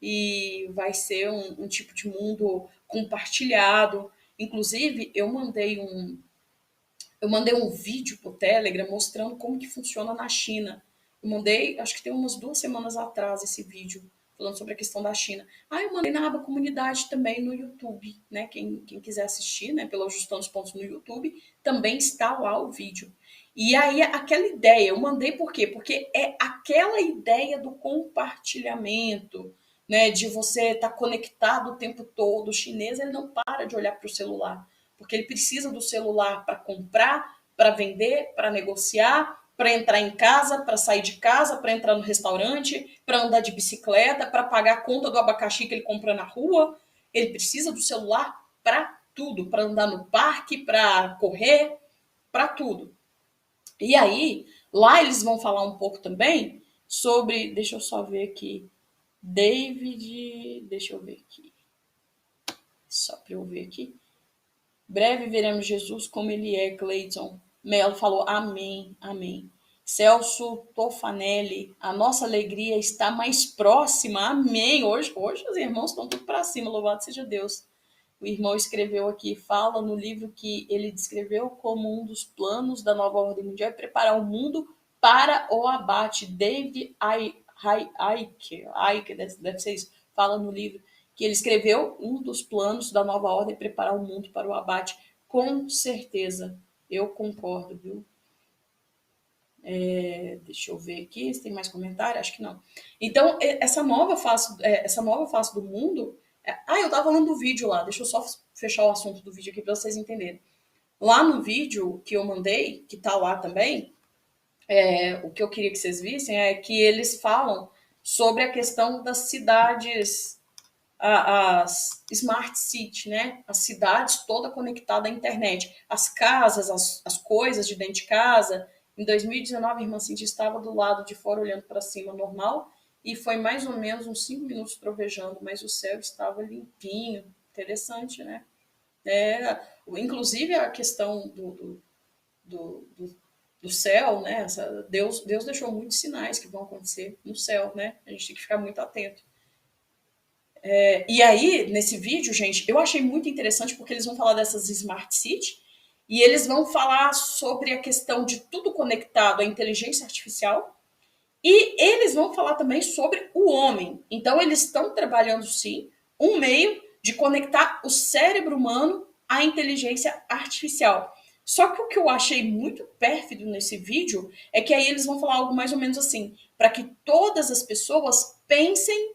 S1: e vai ser um tipo de mundo compartilhado. Inclusive, eu mandei um vídeo pro Telegram mostrando como que funciona na China. Eu mandei, acho que tem umas 2 semanas atrás esse vídeo, falando sobre a questão da China. Ah, eu mandei na aba comunidade também no YouTube, né? Quem quiser assistir, né, pelo Ajustando os Pontos no YouTube, também está lá o vídeo. E aí, aquela ideia, eu mandei por quê? Porque é aquela ideia do compartilhamento, né? De você estar conectado o tempo todo. O chinês, ele não para de olhar para o celular, porque ele precisa do celular para comprar, para vender, para negociar, para entrar em casa, para sair de casa, para entrar no restaurante, para andar de bicicleta, para pagar a conta do abacaxi que ele compra na rua. Ele precisa do celular para tudo, para andar no parque, para correr, para tudo. E aí, lá eles vão falar um pouco também sobre, deixa eu só ver aqui, David, deixa eu ver aqui, só para eu ver aqui. Breve veremos Jesus como ele é, Cleiton. Melo falou amém, amém. Celso Tofanelli, a nossa alegria está mais próxima, amém. Hoje os irmãos estão tudo para cima, louvado seja Deus. O irmão escreveu aqui, fala no livro que ele descreveu como um dos planos da nova ordem mundial é preparar o mundo para o abate. David Icke, deve ser isso, fala no livro que ele escreveu um dos planos da nova ordem é preparar o mundo para o abate. Com certeza, eu concordo, viu? Deixa eu ver aqui se tem mais comentário, acho que não. Então, essa nova face do mundo. Eu estava falando do vídeo lá, deixa eu só fechar o assunto do vídeo aqui para vocês entenderem. Lá no vídeo que eu mandei, que tá lá também, o que eu queria que vocês vissem é que eles falam sobre a questão das cidades, as smart cities, né? As cidades toda conectada à internet. As casas, as coisas de dentro de casa. Em 2019, a irmã Cintia estava do lado de fora olhando para cima normal e foi mais ou menos uns 5 minutos trovejando, mas o céu estava limpinho. Interessante, né? Inclusive a questão do céu, né? Deus deixou muitos sinais que vão acontecer no céu, né? A gente tem que ficar muito atento. E aí, nesse vídeo, gente, eu achei muito interessante porque eles vão falar dessas Smart Cities e eles vão falar sobre a questão de tudo conectado à inteligência artificial e eles vão falar também sobre o homem. Então, eles estão trabalhando, sim, um meio de conectar o cérebro humano à inteligência artificial. Só que o que eu achei muito pérfido nesse vídeo é que aí eles vão falar algo mais ou menos assim, para que todas as pessoas pensem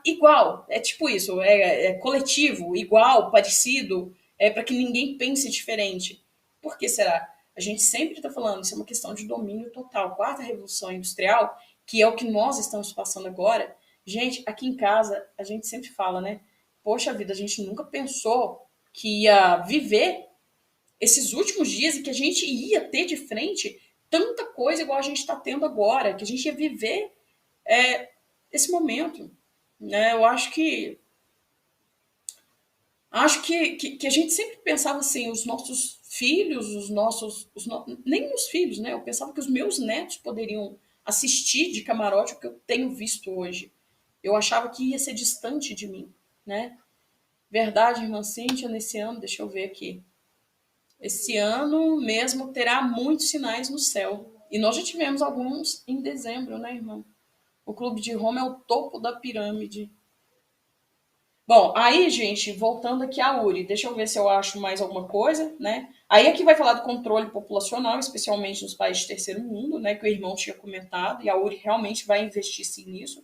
S1: igual, é tipo isso, é coletivo, igual, parecido, para que ninguém pense diferente. Por que será? A gente sempre está falando, isso é uma questão de domínio total. Quarta revolução industrial, que é o que nós estamos passando agora. Gente, aqui em casa, a gente sempre fala, né? Poxa vida, a gente nunca pensou que ia viver esses últimos dias e que a gente ia ter de frente tanta coisa igual a gente está tendo agora, que a gente ia viver esse momento, né? Eu acho que a gente sempre pensava assim, os nossos filhos, nem os filhos, né? Eu pensava que os meus netos poderiam assistir de camarote o que eu tenho visto hoje. Eu achava que ia ser distante de mim, né? Verdade, irmã Cíntia, nesse ano, deixa eu ver aqui. Esse ano mesmo terá muitos sinais no céu. E nós já tivemos alguns em dezembro, né, irmão? O Clube de Roma é o topo da pirâmide. Bom, aí, gente, voltando aqui à URI, deixa eu ver se eu acho mais alguma coisa, né? Aí aqui vai falar do controle populacional, especialmente nos países de terceiro mundo, né? Que o irmão tinha comentado, e a URI realmente vai investir sim nisso.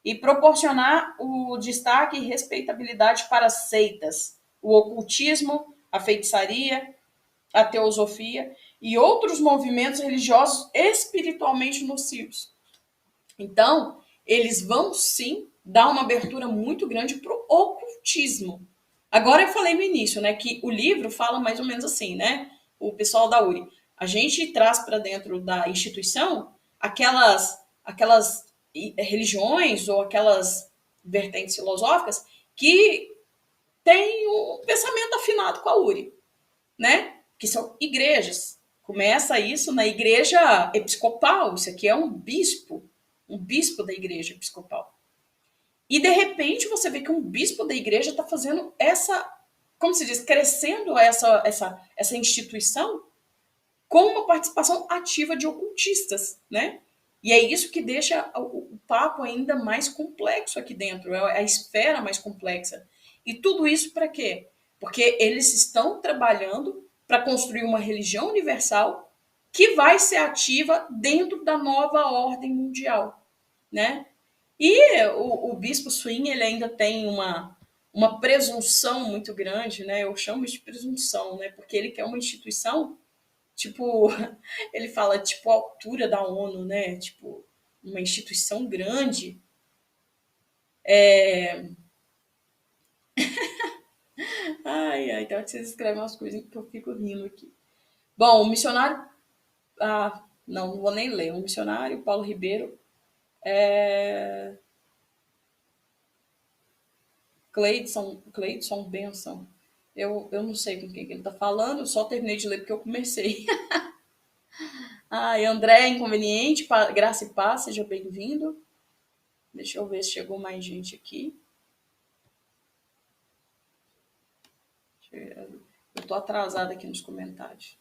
S1: E proporcionar o destaque e respeitabilidade para as seitas, o ocultismo, a feitiçaria, a teosofia e outros movimentos religiosos espiritualmente nocivos. Então, eles vão sim dar uma abertura muito grande para o ocultismo. Agora eu falei no início, né, que o livro fala mais ou menos assim, né? O pessoal da URI. A gente traz para dentro da instituição aquelas religiões ou aquelas vertentes filosóficas que têm um pensamento afinado com a URI, né? Que são igrejas. Começa isso na igreja episcopal. Isso aqui é um bispo da igreja episcopal. E de repente você vê que um bispo da igreja está fazendo como se diz, crescendo essa instituição com uma participação ativa de ocultistas, né? E é isso que deixa o papo ainda mais complexo aqui dentro, é a esfera mais complexa. E tudo isso para quê? Porque eles estão trabalhando para construir uma religião universal que vai ser ativa dentro da nova ordem mundial, né? E o Bispo Swing, ele ainda tem uma presunção muito grande, né? Eu chamo de presunção, né? Porque ele quer uma instituição, tipo, ele fala, tipo, a altura da ONU, né? Tipo, uma instituição grande. Ai, ai, então vocês escrevem umas coisas que eu fico rindo aqui. Bom, o missionário. Ah, não vou nem ler. O missionário Paulo Ribeiro é. Cleidson Benson. Eu não sei com quem que ele está falando, eu só terminei de ler porque eu comecei. André Inconveniente, Graça e Paz, seja bem-vindo. Deixa eu ver se chegou mais gente aqui. Eu estou atrasada aqui nos comentários.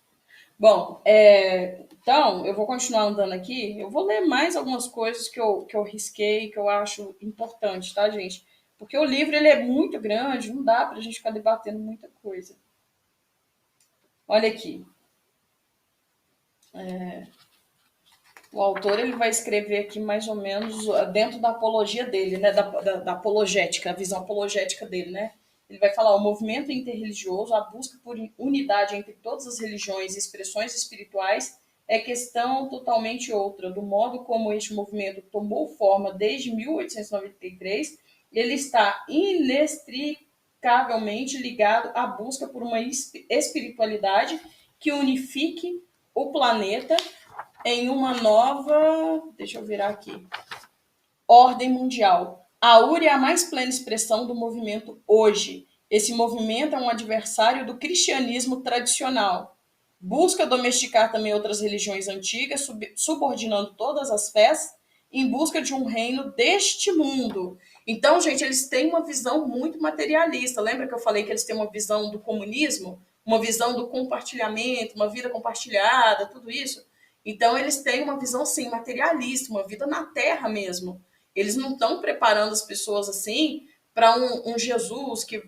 S1: Bom, então, eu vou continuar andando aqui. Eu vou ler mais algumas coisas que eu risquei, que eu acho importante, tá, gente? Porque o livro ele é muito grande, não dá para a gente ficar debatendo muita coisa. Olha aqui. O autor ele vai escrever aqui mais ou menos dentro da apologia dele, né? Da apologética, a visão apologética dele, né? Ele vai falar o movimento interreligioso, a busca por unidade entre todas as religiões e expressões espirituais é questão totalmente outra. Do modo como este movimento tomou forma desde 1893, ele está inextricavelmente ligado à busca por uma espiritualidade que unifique o planeta em uma nova, deixa eu virar aqui, ordem mundial. A URI é a mais plena expressão do movimento hoje. Esse movimento é um adversário do cristianismo tradicional. Busca domesticar também outras religiões antigas, subordinando todas as fés em busca de um reino deste mundo. Então, gente, eles têm uma visão muito materialista. Lembra que eu falei que eles têm uma visão do comunismo? Uma visão do compartilhamento, uma vida compartilhada, tudo isso? Então, eles têm uma visão, sim, materialista, uma vida na terra mesmo. Eles não estão preparando as pessoas assim para um Jesus que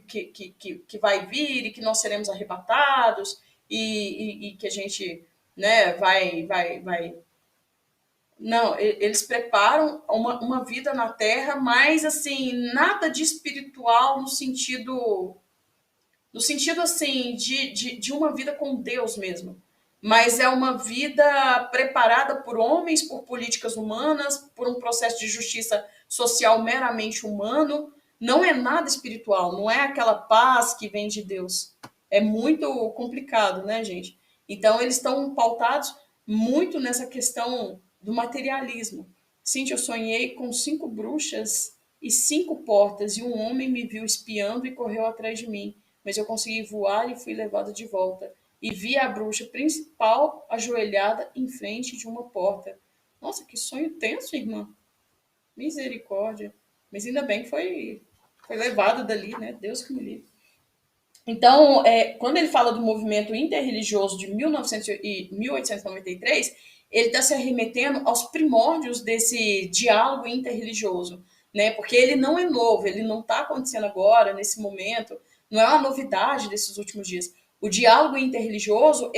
S1: vai vir e que nós seremos arrebatados e que a gente, né, vai. Não, eles preparam uma vida na terra, mas assim, nada de espiritual no sentido assim, de uma vida com Deus mesmo. Mas é uma vida preparada por homens, por políticas humanas, por um processo de justiça social meramente humano. Não é nada espiritual, não é aquela paz que vem de Deus. É muito complicado, né, gente? Então, eles estão pautados muito nessa questão do materialismo. Cíntia, eu sonhei com 5 bruxas e 5 portas, e um homem me viu espiando e correu atrás de mim, mas eu consegui voar e fui levado de volta. E vi a bruxa principal ajoelhada em frente de uma porta. Nossa, que sonho tenso, irmã. Misericórdia. Mas ainda bem que foi levado dali, né? Deus que me livre. Então, quando ele fala do movimento interreligioso de 1893, ele está se remetendo aos primórdios desse diálogo interreligioso, né? Porque ele não é novo, ele não está acontecendo agora, nesse momento, não é uma novidade desses últimos dias. O diálogo interreligioso,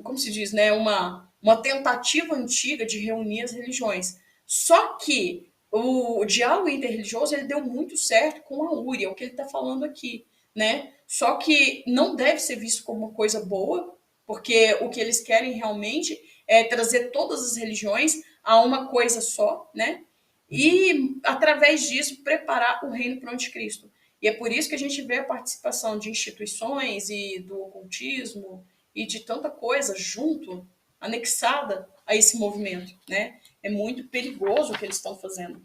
S1: como se diz, né? Uma tentativa antiga de reunir as religiões. Só que o diálogo interreligioso ele deu muito certo com a URI, é o que ele está falando aqui, né? Só que não deve ser visto como uma coisa boa, porque o que eles querem realmente é trazer todas as religiões a uma coisa só, né? E através disso preparar o reino para o anticristo. E é por isso que a gente vê a participação de instituições e do ocultismo e de tanta coisa junto, anexada a esse movimento, né? É muito perigoso o que eles estão fazendo.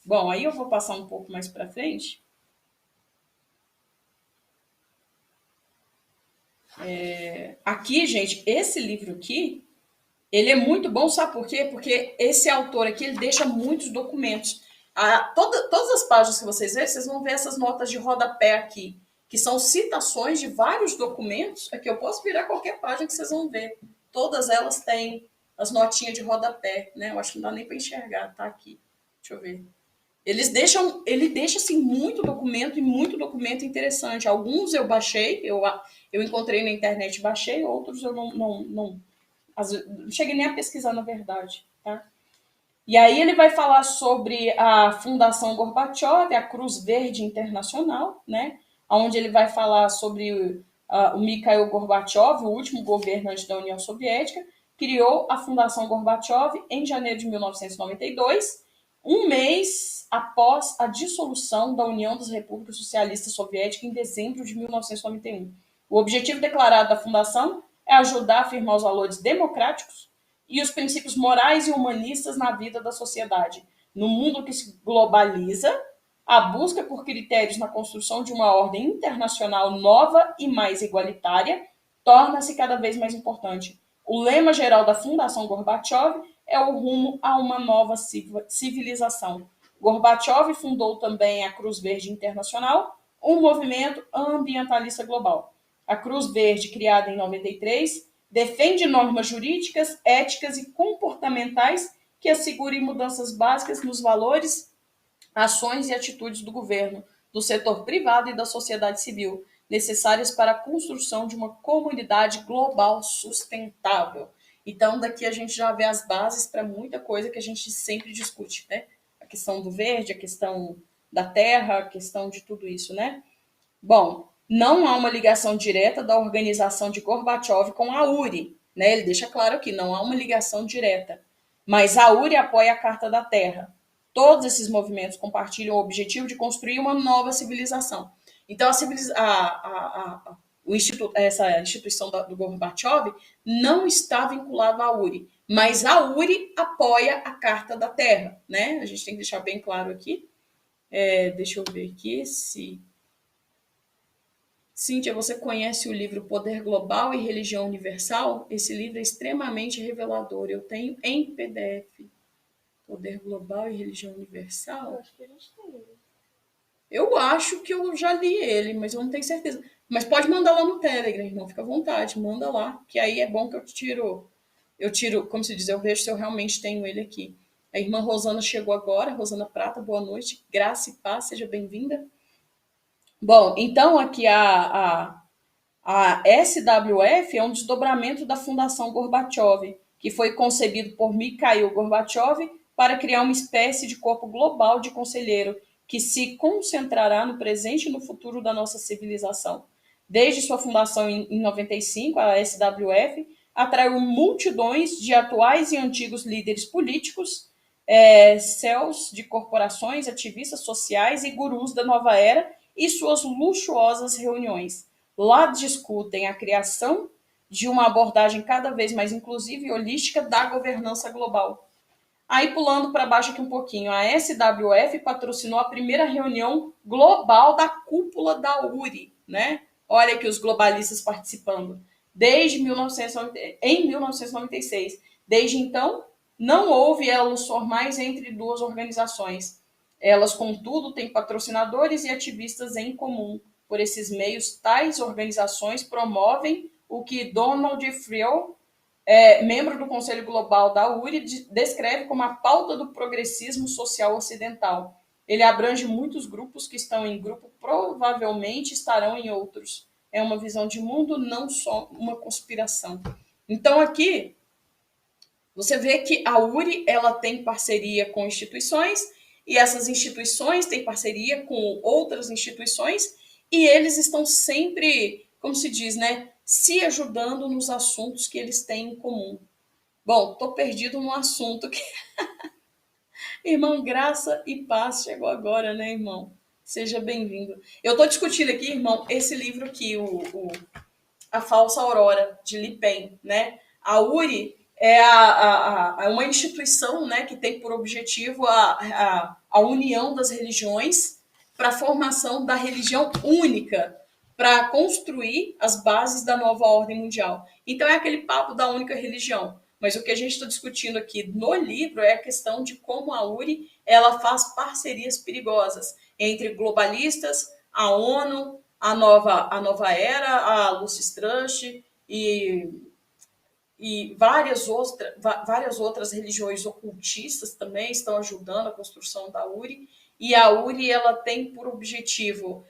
S1: Bom, aí eu vou passar um pouco mais para frente. Aqui, gente, esse livro aqui, ele é muito bom, sabe por quê? Porque esse autor aqui, ele deixa muitos documentos. Todas as páginas que vocês verem, vocês vão ver essas notas de rodapé aqui, que são citações de vários documentos. Aqui eu posso virar qualquer página que vocês vão ver. Todas elas têm as notinhas de rodapé, né? Eu acho que não dá nem para enxergar, tá aqui. Deixa eu ver. Ele deixa assim muito documento e muito documento interessante. Alguns eu baixei, eu encontrei na internet, baixei, outros eu não cheguei nem a pesquisar, na verdade, tá? E aí ele vai falar sobre a Fundação Gorbachev, a Cruz Verde Internacional, né? Onde ele vai falar sobre o Mikhail Gorbachev, o último governante da União Soviética, criou a Fundação Gorbachev em janeiro de 1992, um mês após a dissolução da União das Repúblicas Socialistas Soviéticas em dezembro de 1991. O objetivo declarado da fundação é ajudar a afirmar os valores democráticos e os princípios morais e humanistas na vida da sociedade. No mundo que se globaliza, a busca por critérios na construção de uma ordem internacional nova e mais igualitária torna-se cada vez mais importante. O lema geral da Fundação Gorbachev é o rumo a uma nova civilização. Gorbachev fundou também a Cruz Verde Internacional, um movimento ambientalista global. A Cruz Verde, criada em 93, defende normas jurídicas, éticas e comportamentais que assegurem mudanças básicas nos valores, ações e atitudes do governo, do setor privado e da sociedade civil, necessárias para a construção de uma comunidade global sustentável. Então, daqui a gente já vê as bases para muita coisa que a gente sempre discute, né? A questão do verde, a questão da terra, a questão de tudo isso, né? Bom, não há uma ligação direta da organização de Gorbachev com a URI, né? Ele deixa claro aqui, não há uma ligação direta. Mas a URI apoia a Carta da Terra. Todos esses movimentos compartilham o objetivo de construir uma nova civilização. Então, essa instituição do Gorbachev não está vinculada à URI, mas a URI apoia a Carta da Terra, né? A gente tem que deixar bem claro aqui. Deixa eu ver aqui se... Cíntia, você conhece o livro Poder Global e Religião Universal? Esse livro é extremamente revelador. Eu tenho em PDF. Poder Global e Religião Universal?
S2: Eu acho que a gente tem ele.
S1: Eu acho que eu já li ele, mas eu não tenho certeza. Mas pode mandar lá no Telegram, irmão. Fica à vontade, manda lá. Que aí é bom que eu tiro, como se diz, eu vejo se eu realmente tenho ele aqui. A irmã Rosana chegou agora, Rosana Prata, boa noite. Graça e paz, seja bem-vinda. Bom, então aqui a SWF é um desdobramento da Fundação Gorbachev, que foi concebido por Mikhail Gorbachev para criar uma espécie de corpo global de conselheiro que se concentrará no presente e no futuro da nossa civilização. Desde sua fundação em 95, a SWF atraiu multidões de atuais e antigos líderes políticos, CEOs de corporações, ativistas sociais e gurus da nova era e suas luxuosas reuniões. Lá discutem a criação de uma abordagem cada vez mais inclusiva e holística da governança global. Aí, pulando para baixo aqui um pouquinho, a SWF patrocinou a primeira reunião global da cúpula da URI, né? Olha aqui os globalistas participando. Em 1996. Desde então, não houve elos formais entre duas organizações. Elas, contudo, têm patrocinadores e ativistas em comum. Por esses meios, tais organizações promovem o que Donald Friel, membro do Conselho Global da URI, descreve como a pauta do progressismo social ocidental. Ele abrange muitos grupos que estão em grupo, provavelmente estarão em outros. É uma visão de mundo, não só uma conspiração. Então, aqui, você vê que a URI ela tem parceria com instituições, e essas instituições têm parceria com outras instituições, e eles estão sempre, como se diz, né, se ajudando nos assuntos que eles têm em comum. Bom, estou perdido no assunto que... Irmão, graça e paz chegou agora, né, irmão? Seja bem-vindo. Eu estou discutindo aqui, irmão, esse livro aqui, A Falsa Aurora, de Li Pen, né? A URI é uma instituição, né, que tem por objetivo a união das religiões para a formação da religião única, para construir as bases da nova ordem mundial. Então é aquele papo da única religião. Mas o que a gente está discutindo aqui no livro é a questão de como a URI ela faz parcerias perigosas entre globalistas, a ONU, a nova era, a Lucis Trust e várias outras religiões ocultistas também estão ajudando a construção da URI. E a URI ela tem por objetivo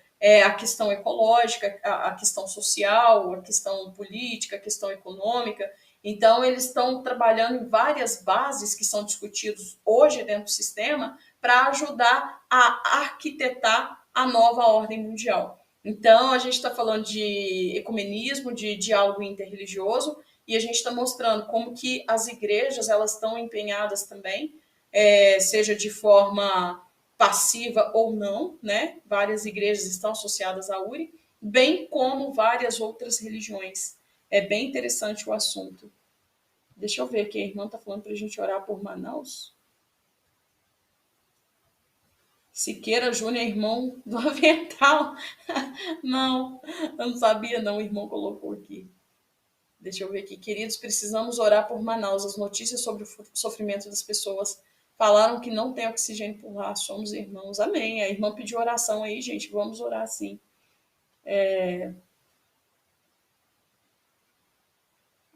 S1: a questão ecológica, a questão social, a questão política, a questão econômica. Então, eles estão trabalhando em várias bases que são discutidas hoje dentro do sistema para ajudar a arquitetar a nova ordem mundial. Então, a gente está falando de ecumenismo, de diálogo interreligioso, e a gente está mostrando como que as igrejas elas estão empenhadas também, seja de forma passiva ou não, né? Várias igrejas estão associadas à URI, bem como várias outras religiões. É bem interessante o assunto. Deixa eu ver aqui, a irmã está falando para a gente orar por Manaus. Siqueira Júnior, irmão do Avental. Não, eu não sabia não, o irmão colocou aqui. Deixa eu ver aqui. Queridos, precisamos orar por Manaus. As notícias sobre o sofrimento das pessoas falaram que não tem oxigênio por lá. Somos irmãos. Amém. A irmã pediu oração aí, gente. Vamos orar sim.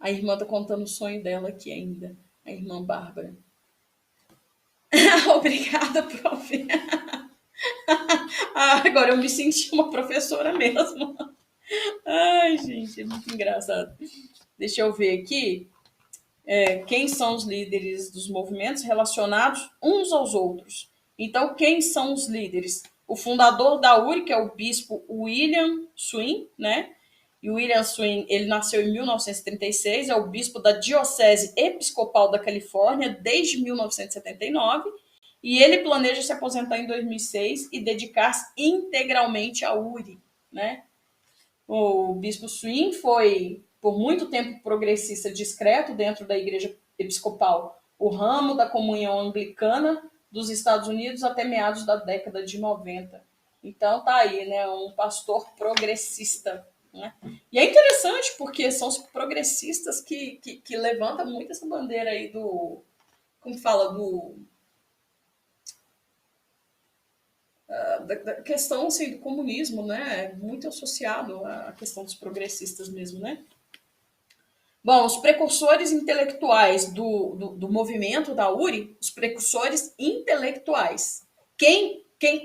S1: A irmã está contando o sonho dela aqui ainda. A irmã Bárbara. Obrigada, prof. Agora eu me senti uma professora mesmo. Ai, gente, é muito engraçado. Deixa eu ver aqui. Quem são os líderes dos movimentos relacionados uns aos outros. Então, quem são os líderes? O fundador da URI, que é o bispo William Swing, né? E o William Swing, ele nasceu em 1936, é o bispo da Diocese Episcopal da Califórnia desde 1979, e ele planeja se aposentar em 2006 e dedicar-se integralmente à URI, né? O bispo Swing foi, por muito tempo, progressista discreto dentro da Igreja Episcopal, o ramo da comunhão anglicana dos Estados Unidos até meados da década de 90. Então tá aí, né, um pastor progressista. Né? E é interessante porque são os progressistas que levantam muito essa bandeira aí do, como fala, da questão assim, do comunismo, né? Muito associado à questão dos progressistas mesmo, né? Bom, os precursores intelectuais do movimento da URI, os precursores intelectuais.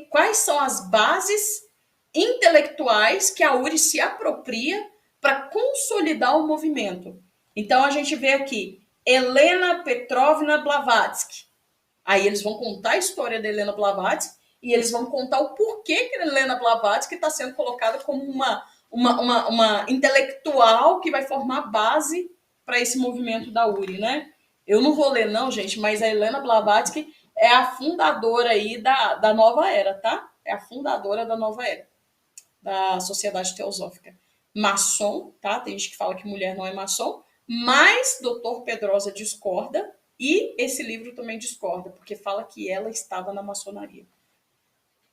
S1: Quais são as bases intelectuais que a URI se apropria para consolidar o movimento? Então, a gente vê aqui Helena Petrovna Blavatsky. Aí eles vão contar a história da Helena Blavatsky e eles vão contar o porquê que a Helena Blavatsky está sendo colocada como uma intelectual que vai formar base para esse movimento da URI, né? Eu não vou ler não, gente, mas a Helena Blavatsky é a fundadora aí da nova era, tá? É a fundadora da nova era, da Sociedade Teosófica. Maçom, tá? Tem gente que fala que mulher não é maçom, mas Dr. Pedrosa discorda e esse livro também discorda, porque fala que ela estava na maçonaria.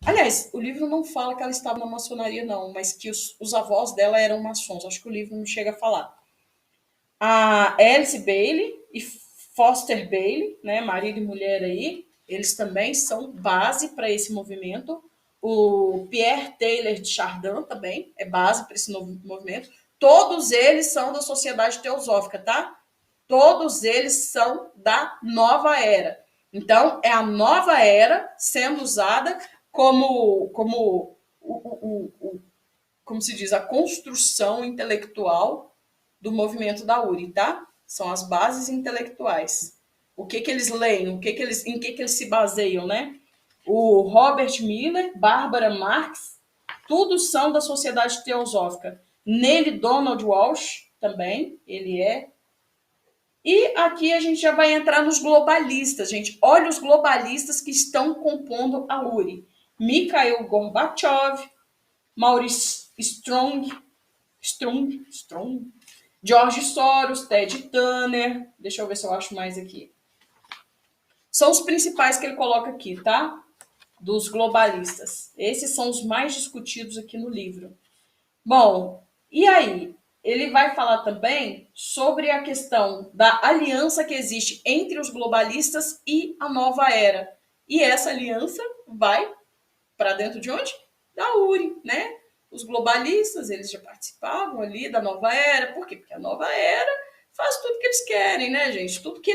S1: Aliás, o livro não fala que ela estava na maçonaria, não, mas que os avós dela eram maçons. Acho que o livro não chega a falar. A Alice Bailey e Foster Bailey, né, marido e mulher aí, eles também são base para esse movimento. O Pierre Taylor de Chardin também é base para esse novo movimento. Todos eles são da Sociedade Teosófica, tá? Todos eles são da nova era. Então, é a nova era sendo usada como se diz, a construção intelectual do movimento da URI, tá? São as bases intelectuais. O que eles leem, em que eles se baseiam, né? O Robert Miller, Barbara Marx, todos são da Sociedade Teosófica. Nele, Donald Walsh também, ele é. E aqui a gente já vai entrar nos globalistas, gente. Olha os globalistas que estão compondo a URI. Mikhail Gorbachev, Maurice Strong, George Soros, Ted Turner, deixa eu ver se eu acho mais aqui. São os principais que ele coloca aqui, tá? Dos globalistas. Esses são os mais discutidos aqui no livro. Bom, e aí? Ele vai falar também sobre a questão da aliança que existe entre os globalistas e a nova era. E essa aliança vai para dentro de onde? Da URI, né? Os globalistas, eles já participavam ali da nova era. Por quê? Porque a nova era faz tudo que eles querem, né, gente? Tudo que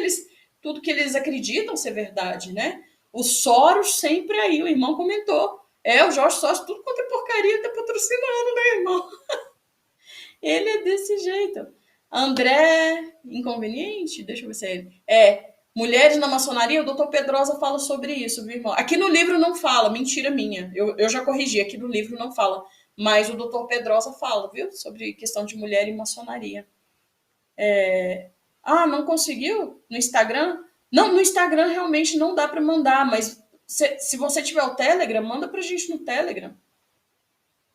S1: eles acreditam ser verdade, né? O Soros sempre aí, o irmão comentou. O Jorge Soros, tudo quanto é porcaria, tá patrocinando, né, irmão? Ele é desse jeito. André, inconveniente? Deixa eu ver se é ele. Mulheres na maçonaria, o doutor Pedrosa fala sobre isso, viu, irmão? Aqui no livro não fala, mentira minha. Eu já corrigi, aqui no livro não fala. Mas o doutor Pedrosa fala, viu? Sobre questão de mulher e maçonaria. Não conseguiu? No Instagram? Não, no Instagram realmente não dá para mandar, mas se você tiver o Telegram, manda pra gente no Telegram.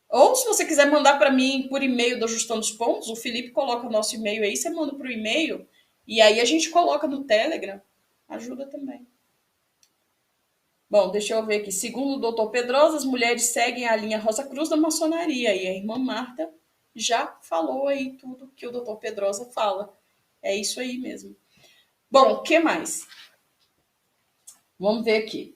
S1: Ou se você quiser mandar para mim por e-mail do Ajustando os Pontos, o Felipe coloca o nosso e-mail aí, você manda para o e-mail e aí a gente coloca no Telegram. Ajuda também. Bom, deixa eu ver aqui. Segundo o doutor Pedrosa, as mulheres seguem a linha Rosa Cruz da maçonaria e a irmã Marta já falou aí tudo que o doutor Pedrosa fala. É isso aí mesmo. Bom, o que mais? Vamos ver aqui.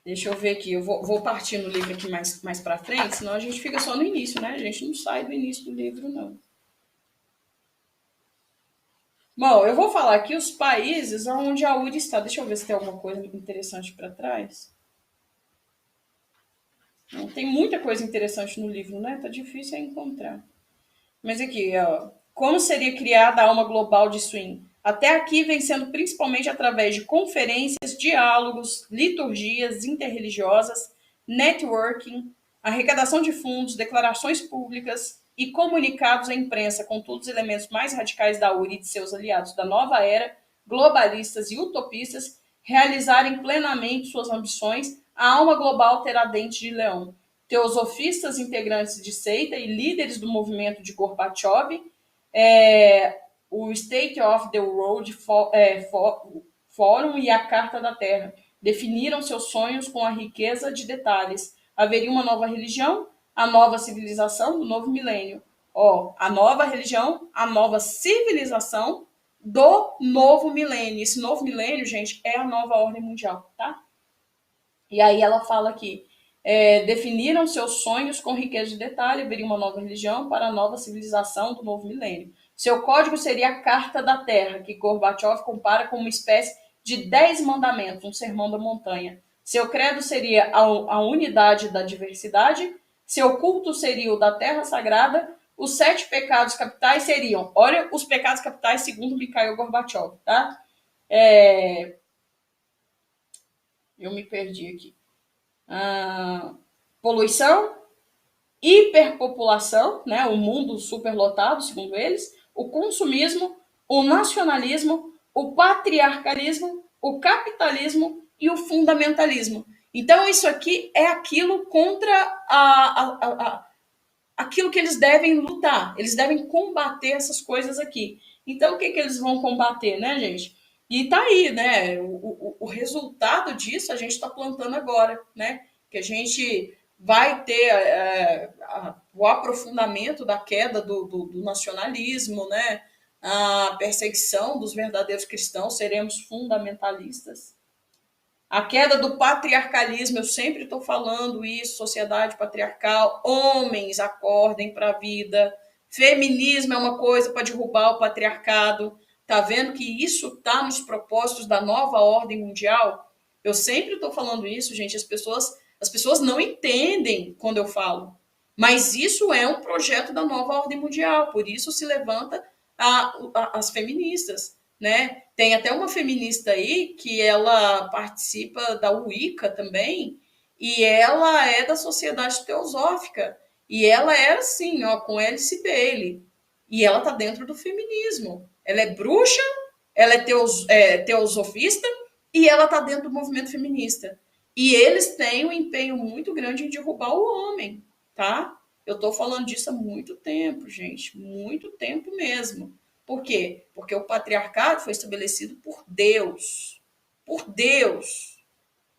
S1: Deixa eu ver aqui, eu vou partir no livro aqui mais para frente, senão a gente fica só no início, né? A gente não sai do início do livro, não. Bom, eu vou falar aqui os países onde a URI está. Deixa eu ver se tem alguma coisa interessante para trás. Não, tem muita coisa interessante no livro, né? Tá difícil encontrar. Mas aqui, ó, como seria criada a alma global de Swing? Até aqui vem sendo principalmente através de conferências, diálogos, liturgias interreligiosas, networking, arrecadação de fundos, declarações públicas e comunicados à imprensa com todos os elementos mais radicais da URI e de seus aliados da nova era, globalistas e utopistas, realizarem plenamente suas ambições, a alma global terá dente de leão. Teosofistas integrantes de seita e líderes do movimento de Gorbachev, o State of the World Forum e a Carta da Terra definiram seus sonhos com a riqueza de detalhes. Haveria uma nova religião, a nova civilização do novo milênio. A nova religião, a nova civilização do novo milênio. Esse novo milênio, gente, é a nova ordem mundial, tá? E aí ela fala aqui, definiram seus sonhos com riqueza de detalhe, haveria uma nova religião para a nova civilização do novo milênio. Seu código seria a Carta da Terra, que Gorbachev compara com uma espécie de 10 mandamentos, um sermão da montanha. Seu credo seria a unidade da diversidade, seu culto seria o da Terra Sagrada, os 7 pecados capitais seriam, olha os pecados capitais segundo Mikhail Gorbachev, tá? Eu me perdi aqui. Poluição, hiperpopulação, né, o mundo superlotado, segundo eles, o consumismo, o nacionalismo, o patriarcalismo, o capitalismo e o fundamentalismo. Então, isso aqui é aquilo contra aquilo que eles devem lutar. Eles devem combater essas coisas aqui. Então, o que eles vão combater, né, gente? E tá aí, né? O resultado disso a gente está plantando agora, né? Que a gente vai ter o aprofundamento da queda do nacionalismo, né? A perseguição dos verdadeiros cristãos, seremos fundamentalistas. A queda do patriarcalismo, eu sempre estou falando isso, sociedade patriarcal, homens acordem para a vida, feminismo é uma coisa para derrubar o patriarcado, tá vendo que isso está nos propósitos da nova ordem mundial? Eu sempre estou falando isso, gente, as pessoas não entendem quando eu falo, mas isso é um projeto da nova ordem mundial, por isso se levanta as feministas, né? Tem até uma feminista aí que ela participa da Wicca também, e ela é da Sociedade Teosófica, e ela era assim, com Alice Bailey, e ela tá dentro do feminismo. Ela é bruxa, ela é teosofista e ela está dentro do movimento feminista. E eles têm um empenho muito grande em derrubar o homem, tá? Eu estou falando disso há muito tempo, gente, muito tempo mesmo. Por quê? Porque o patriarcado foi estabelecido por Deus. Por Deus,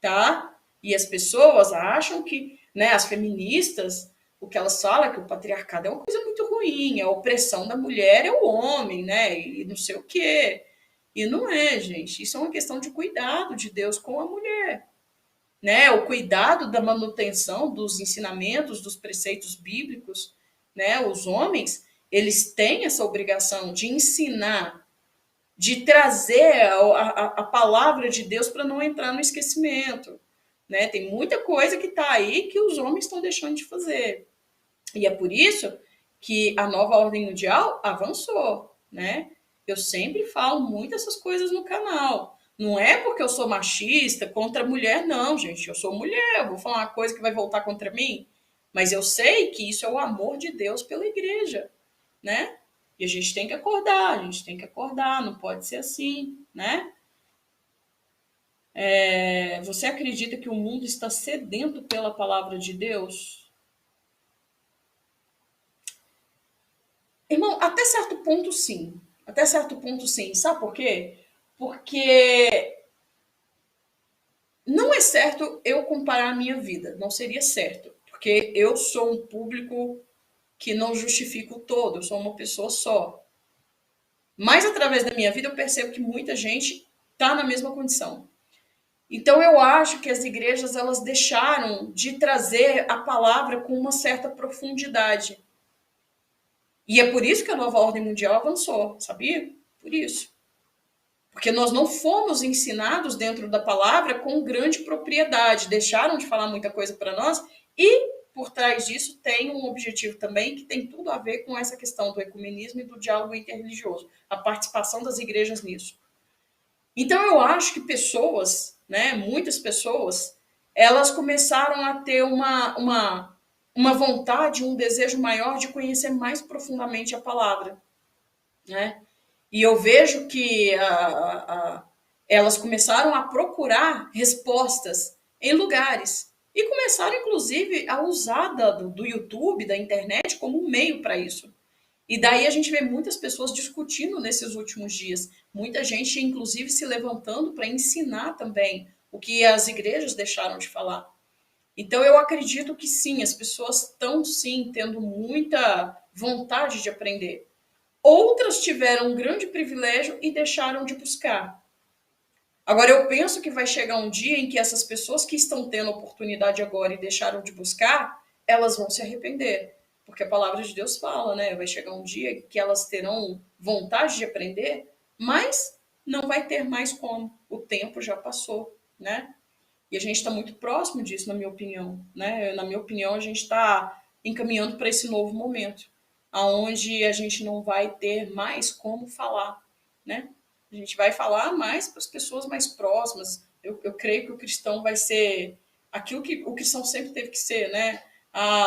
S1: tá? E as pessoas acham que, né, as feministas, o que elas falam é que o patriarcado é uma coisa muito ruim, a opressão da mulher é o homem, né? E não sei o quê. E não é, gente. Isso é uma questão de cuidado de Deus com a mulher, né? O cuidado da manutenção dos ensinamentos, dos preceitos bíblicos, né? Os homens, eles têm essa obrigação de ensinar, de trazer a palavra de Deus para não entrar no esquecimento, né? Tem muita coisa que está aí que os homens estão deixando de fazer. E é por isso que a nova ordem mundial avançou, né? Eu sempre falo muito essas coisas no canal. Não é porque eu sou machista contra a mulher, não, gente. Eu sou mulher, eu vou falar uma coisa que vai voltar contra mim. Mas eu sei que isso é o amor de Deus pela igreja, né? E a gente tem que acordar, a gente tem que acordar, não pode ser assim, né? Você acredita que o mundo está sedento pela palavra de Deus? Irmão, até certo ponto, sim. Até certo ponto, sim. Sabe por quê? Porque não é certo eu comparar a minha vida. Não seria certo. Porque eu sou um público que não justifica o todo. Eu sou uma pessoa só. Mas através da minha vida eu percebo que muita gente está na mesma condição. Então eu acho que as igrejas elas deixaram de trazer a palavra com uma certa profundidade. E é por isso que a nova ordem mundial avançou, sabia? Por isso. Porque nós não fomos ensinados dentro da palavra com grande propriedade, deixaram de falar muita coisa para nós e por trás disso tem um objetivo também que tem tudo a ver com essa questão do ecumenismo e do diálogo interreligioso, a participação das igrejas nisso. Então eu acho que pessoas, né, muitas pessoas, elas começaram a ter uma vontade, um desejo maior de conhecer mais profundamente a palavra, né? E eu vejo que elas começaram a procurar respostas em lugares. E começaram, inclusive, a usar do YouTube, da internet, como um meio para isso. E daí a gente vê muitas pessoas discutindo nesses últimos dias. Muita gente, inclusive, se levantando para ensinar também o que as igrejas deixaram de falar. Então, eu acredito que sim, as pessoas estão sim tendo muita vontade de aprender. Outras tiveram um grande privilégio e deixaram de buscar. Agora, eu penso que vai chegar um dia em que essas pessoas que estão tendo oportunidade agora e deixaram de buscar, elas vão se arrepender. Porque a palavra de Deus fala, né? Vai chegar um dia que elas terão vontade de aprender, mas não vai ter mais como. O tempo já passou, né? E a gente está muito próximo disso, na minha opinião, né? Na minha opinião, a gente está encaminhando para esse novo momento, aonde a gente não vai ter mais como falar, né? A gente vai falar mais para as pessoas mais próximas. Eu creio que o cristão vai ser aquilo que o cristão sempre teve que ser, né?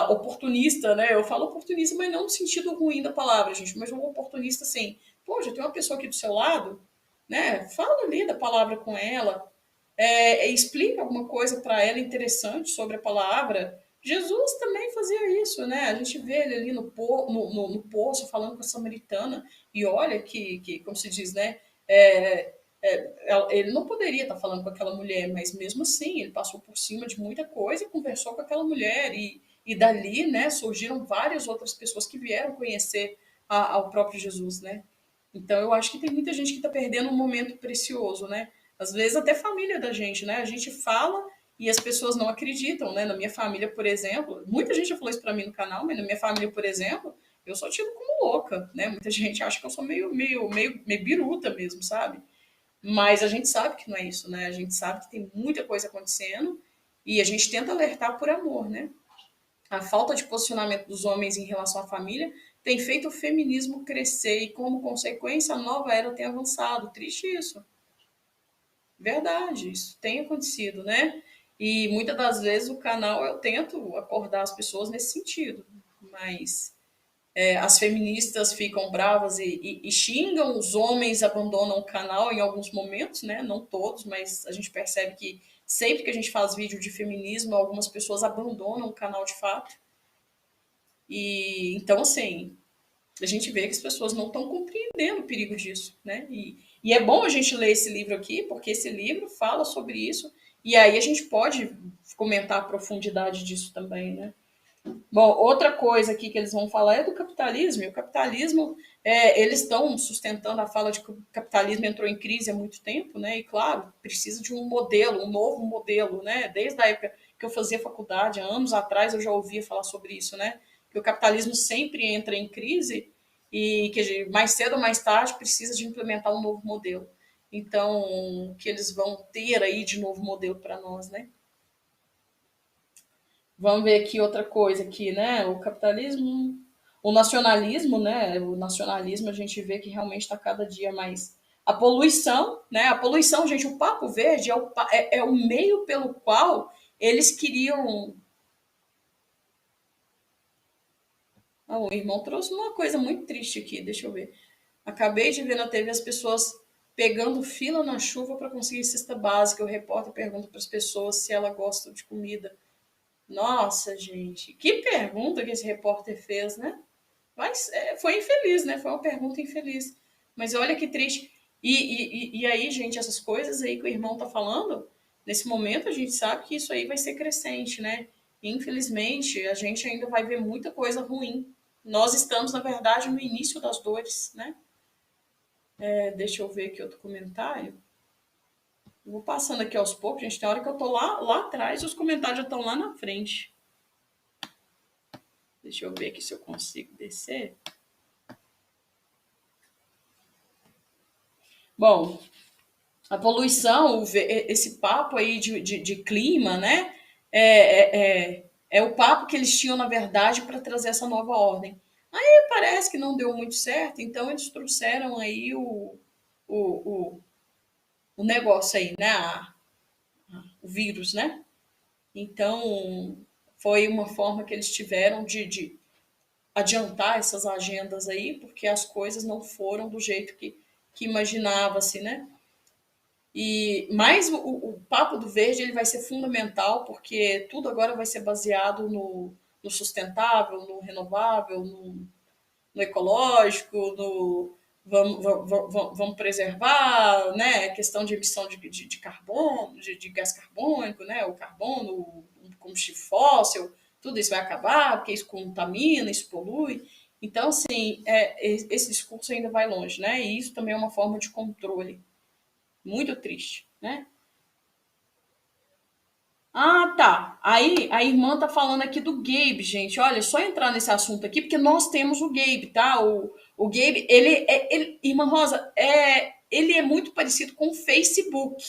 S1: Oportunista, né? Eu falo oportunista, mas não no sentido ruim da palavra, gente, mas um oportunista assim. Pô, já tem uma pessoa aqui do seu lado, né? Fala ali da palavra com ela, explica alguma coisa para ela interessante sobre a palavra. Jesus também fazia isso, né? A gente vê ele ali no poço falando com a samaritana e olha que como se diz, né? É, ele não poderia estar falando com aquela mulher, mas mesmo assim ele passou por cima de muita coisa e conversou com aquela mulher e dali, né? Surgiram várias outras pessoas que vieram conhecer ao próprio Jesus, né? Então eu acho que tem muita gente que está perdendo um momento precioso, né? Às vezes até família da gente, né? A gente fala e as pessoas não acreditam, né? Na minha família, por exemplo, muita gente já falou isso para mim no canal, mas na minha família, por exemplo, eu sou tido como louca, né? Muita gente acha que eu sou meio biruta mesmo, sabe? Mas a gente sabe que não é isso, né? A gente sabe que tem muita coisa acontecendo e a gente tenta alertar por amor, né? A falta de posicionamento dos homens em relação à família tem feito o feminismo crescer e, como consequência, a nova era tem avançado. Triste isso. Verdade, isso tem acontecido, né? E muitas das vezes o canal eu tento acordar as pessoas nesse sentido, mas as feministas ficam bravas e xingam, os homens abandonam o canal em alguns momentos, né? Não todos, mas a gente percebe que sempre que a gente faz vídeo de feminismo, algumas pessoas abandonam o canal de fato. E então, assim, a gente vê que as pessoas não estão compreendendo o perigo disso, né? E é bom a gente ler esse livro aqui, porque esse livro fala sobre isso, e aí a gente pode comentar a profundidade disso também, né? Bom, outra coisa aqui que eles vão falar é do capitalismo. E o capitalismo, eles estão sustentando a fala de que o capitalismo entrou em crise há muito tempo, né? E claro, precisa de um modelo, um novo modelo, né? Desde a época que eu fazia faculdade, há anos atrás, eu já ouvia falar sobre isso, né? Que o capitalismo sempre entra em crise e que mais cedo ou mais tarde precisa de implementar um novo modelo. Então, que eles vão ter aí de novo modelo para nós, né? Vamos ver aqui outra coisa aqui, né? O capitalismo, o nacionalismo, né? O nacionalismo a gente vê que realmente está cada dia mais. A poluição, né? A poluição, gente, o Papo Verde é o meio pelo qual eles queriam. Ah, o irmão trouxe uma coisa muito triste aqui, deixa eu ver. Acabei de ver na TV as pessoas pegando fila na chuva para conseguir cesta básica. O repórter pergunta para as pessoas se ela gosta de comida. Nossa, gente, que pergunta que esse repórter fez, né? Mas foi infeliz, né? Foi uma pergunta infeliz. Mas olha que triste. E aí, gente, essas coisas aí que o irmão tá falando, nesse momento a gente sabe que isso aí vai ser crescente, né? Infelizmente, a gente ainda vai ver muita coisa ruim. Nós estamos, na verdade, no início das dores, né? Deixa eu ver aqui outro comentário. Eu vou passando aqui aos poucos, gente. Tem hora que eu tô lá atrás e os comentários já estão lá na frente. Deixa eu ver aqui se eu consigo descer. Bom, a poluição, esse papo aí de clima, né? É o papo que eles tinham, na verdade, para trazer essa nova ordem. Aí parece que não deu muito certo, então eles trouxeram aí o, o negócio aí, né? O vírus, né? Então, foi uma forma que eles tiveram de adiantar essas agendas aí, porque as coisas não foram do jeito que imaginava-se, né? Mas o papo do verde ele vai ser fundamental, porque tudo agora vai ser baseado no sustentável, no renovável, no ecológico, no vamos preservar, né? A questão de emissão de carbono, de gás carbônico, né? O carbono, o combustível fóssil, tudo isso vai acabar, porque isso contamina, isso polui. Então, assim, esse discurso ainda vai longe, né? E isso também é uma forma de controle muito triste, né? Ah, tá. Aí a irmã tá falando aqui do Gabe, gente. Olha, só entrar nesse assunto aqui, porque nós temos o Gabe, tá? O Gabe, irmã Rosa, ele é muito parecido com o Facebook.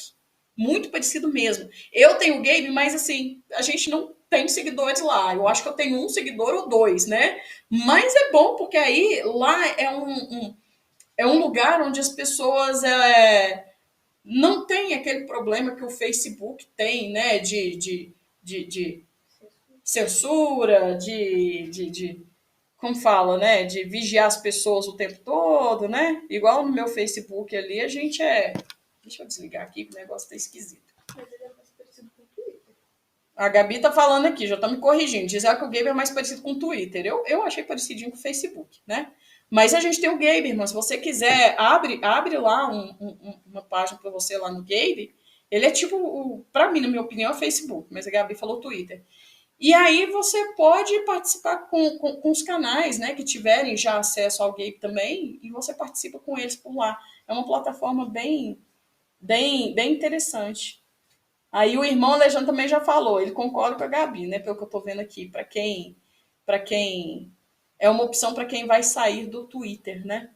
S1: Muito parecido mesmo. Eu tenho o Gabe, mas assim, a gente não tem seguidores lá. Eu acho que eu tenho um seguidor ou dois, né? Mas é bom, porque aí lá é um lugar onde as pessoas não tem aquele problema que o Facebook tem, né? De censura, como fala, né? De vigiar as pessoas o tempo todo, né? Igual no meu Facebook ali, a gente é. Deixa eu desligar aqui, que o negócio tá esquisito. A Gabi tá falando aqui, já tá me corrigindo. Diz ela que o Gabe é mais parecido com o Twitter. Eu achei parecidinho com o Facebook, né? Mas a gente tem o Gabe, irmão. Se você quiser, abre lá uma página para você lá no Gabe. Ele é tipo, para mim, na minha opinião, é Facebook, mas a Gabi falou Twitter. E aí você pode participar com os canais, né, que tiverem já acesso ao Gabe também, e você participa com eles por lá. É uma plataforma bem interessante. Aí o irmão Alejandro também já falou, ele concorda com a Gabi, né? Pelo que eu tô vendo aqui, para quem é uma opção para quem vai sair do Twitter, né?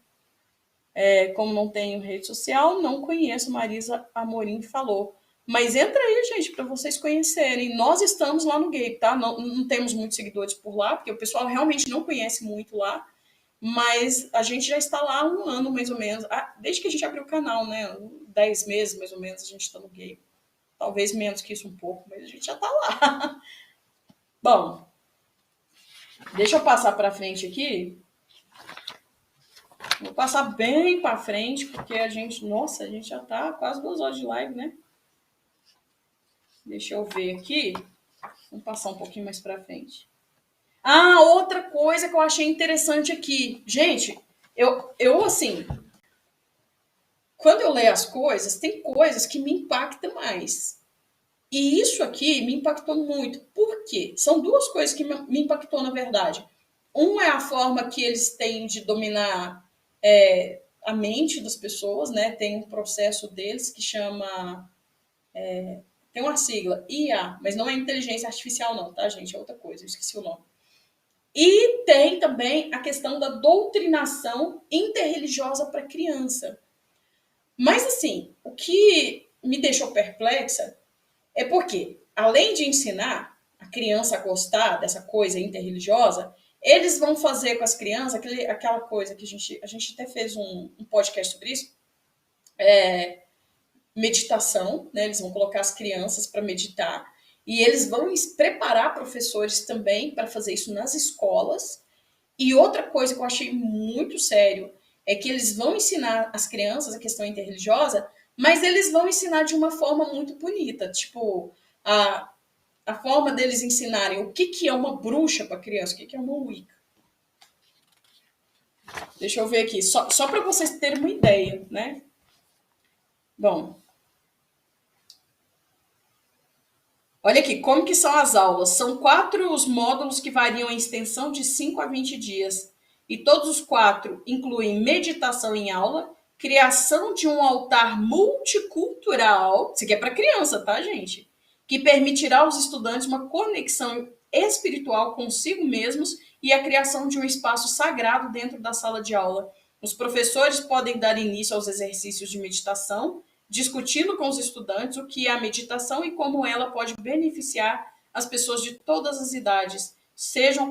S1: Como não tenho rede social, não conheço. Marisa Amorim falou. Mas entra aí, gente, para vocês conhecerem. Nós estamos lá no Gabe, tá? Não temos muitos seguidores por lá, porque o pessoal realmente não conhece muito lá. Mas a gente já está lá há um ano, mais ou menos. Desde que a gente abriu o canal, né? 10 meses, mais ou menos, a gente está no Gabe. Talvez menos que isso um pouco, mas a gente já está lá. Bom, deixa eu passar para frente aqui. Vou passar bem para frente, porque a gente já tá quase 2 horas de live, né? Deixa eu ver aqui. Vamos passar um pouquinho mais para frente. Ah, outra coisa que eu achei interessante aqui. Gente, eu assim, quando eu leio as coisas, tem coisas que me impactam mais. E isso aqui me impactou muito. Por quê? São duas coisas que me impactou, na verdade. Um é a forma que eles têm de dominar a mente das pessoas, né? Tem um processo deles que chama... tem uma sigla, IA, mas não é inteligência artificial não, tá, gente? É outra coisa, eu esqueci o nome. E tem também a questão da doutrinação interreligiosa para criança. Mas, assim, o que me deixou perplexa é porque, além de ensinar a criança a gostar dessa coisa interreligiosa, eles vão fazer com as crianças aquela coisa que a gente até fez um podcast sobre isso, meditação, né? Eles vão colocar as crianças para meditar e eles vão preparar professores também para fazer isso nas escolas. E outra coisa que eu achei muito sério é que eles vão ensinar as crianças a questão interreligiosa, mas eles vão ensinar de uma forma muito bonita. Tipo, a forma deles ensinarem o que é uma bruxa para criança, o que é uma Wicca. Deixa eu ver aqui, só para vocês terem uma ideia, né? Bom, olha aqui, como que são as aulas? São 4 os módulos que variam em extensão de 5 a 20 dias. E todos os 4 incluem meditação em aula, criação de um altar multicultural, isso aqui é para criança, tá, gente? Que permitirá aos estudantes uma conexão espiritual consigo mesmos e a criação de um espaço sagrado dentro da sala de aula. Os professores podem dar início aos exercícios de meditação, discutindo com os estudantes o que é a meditação e como ela pode beneficiar as pessoas de todas as idades, seja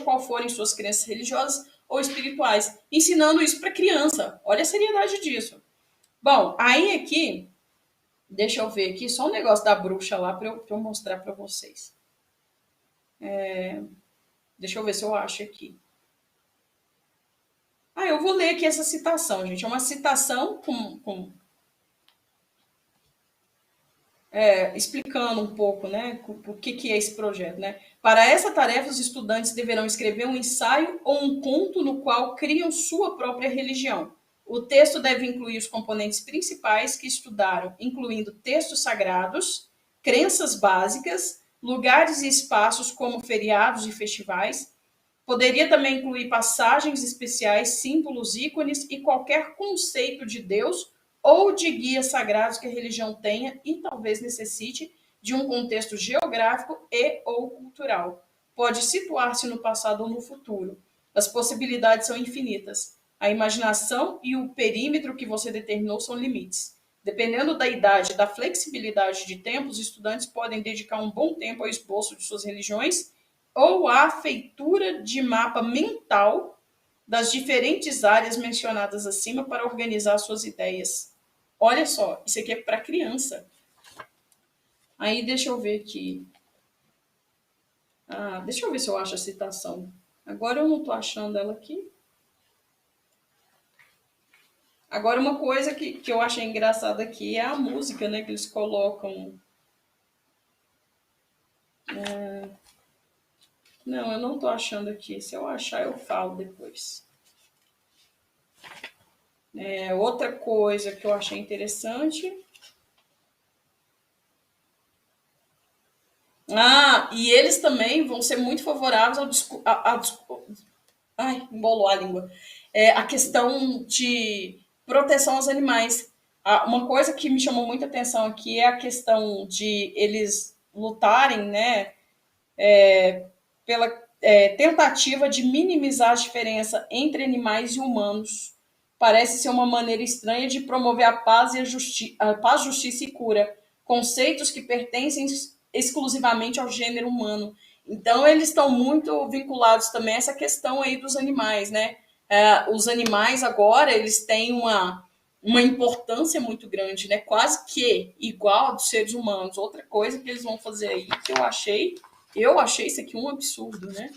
S1: qual forem suas crenças religiosas ou espirituais, ensinando isso para criança. Olha a seriedade disso. Bom, aí aqui, deixa eu ver aqui, só um negócio da bruxa lá para eu mostrar para vocês. Deixa eu ver se eu acho aqui. Eu vou ler aqui essa citação, gente. É uma citação explicando um pouco, né, o que é esse projeto, né? Para essa tarefa, os estudantes deverão escrever um ensaio ou um conto no qual criam sua própria religião. O texto deve incluir os componentes principais que estudaram, incluindo textos sagrados, crenças básicas, lugares e espaços como feriados e festivais. Poderia também incluir passagens especiais, símbolos, ícones e qualquer conceito de Deus ou de guias sagrados que a religião tenha e talvez necessite de um contexto geográfico e ou cultural. Pode situar-se no passado ou no futuro. As possibilidades são infinitas. A imaginação e o perímetro que você determinou são limites. Dependendo da idade e da flexibilidade de tempo, os estudantes podem dedicar um bom tempo ao esboço de suas religiões ou à feitura de mapa mental das diferentes áreas mencionadas acima para organizar suas ideias. Olha só, isso aqui é para criança. Aí deixa eu ver aqui. Deixa eu ver se eu acho a citação. Agora eu não estou achando ela aqui. Agora uma coisa que eu achei engraçada aqui é a música, né? Que eles colocam. Não, eu não estou achando aqui. Se eu achar, eu falo depois. Outra coisa que eu achei interessante. E eles também vão ser muito favoráveis ai, embolou a língua. A questão de proteção aos animais. Uma coisa que me chamou muita atenção aqui é a questão de eles lutarem, né, pela tentativa de minimizar a diferença entre animais e humanos. Parece ser uma maneira estranha de promover a paz, a paz, justiça e cura, conceitos que pertencem exclusivamente ao gênero humano. Então, eles estão muito vinculados também a essa questão aí dos animais, né? Os animais agora, eles têm uma importância muito grande, né? Quase que igual a dos seres humanos. Outra coisa que eles vão fazer aí, que eu achei isso aqui um absurdo, né?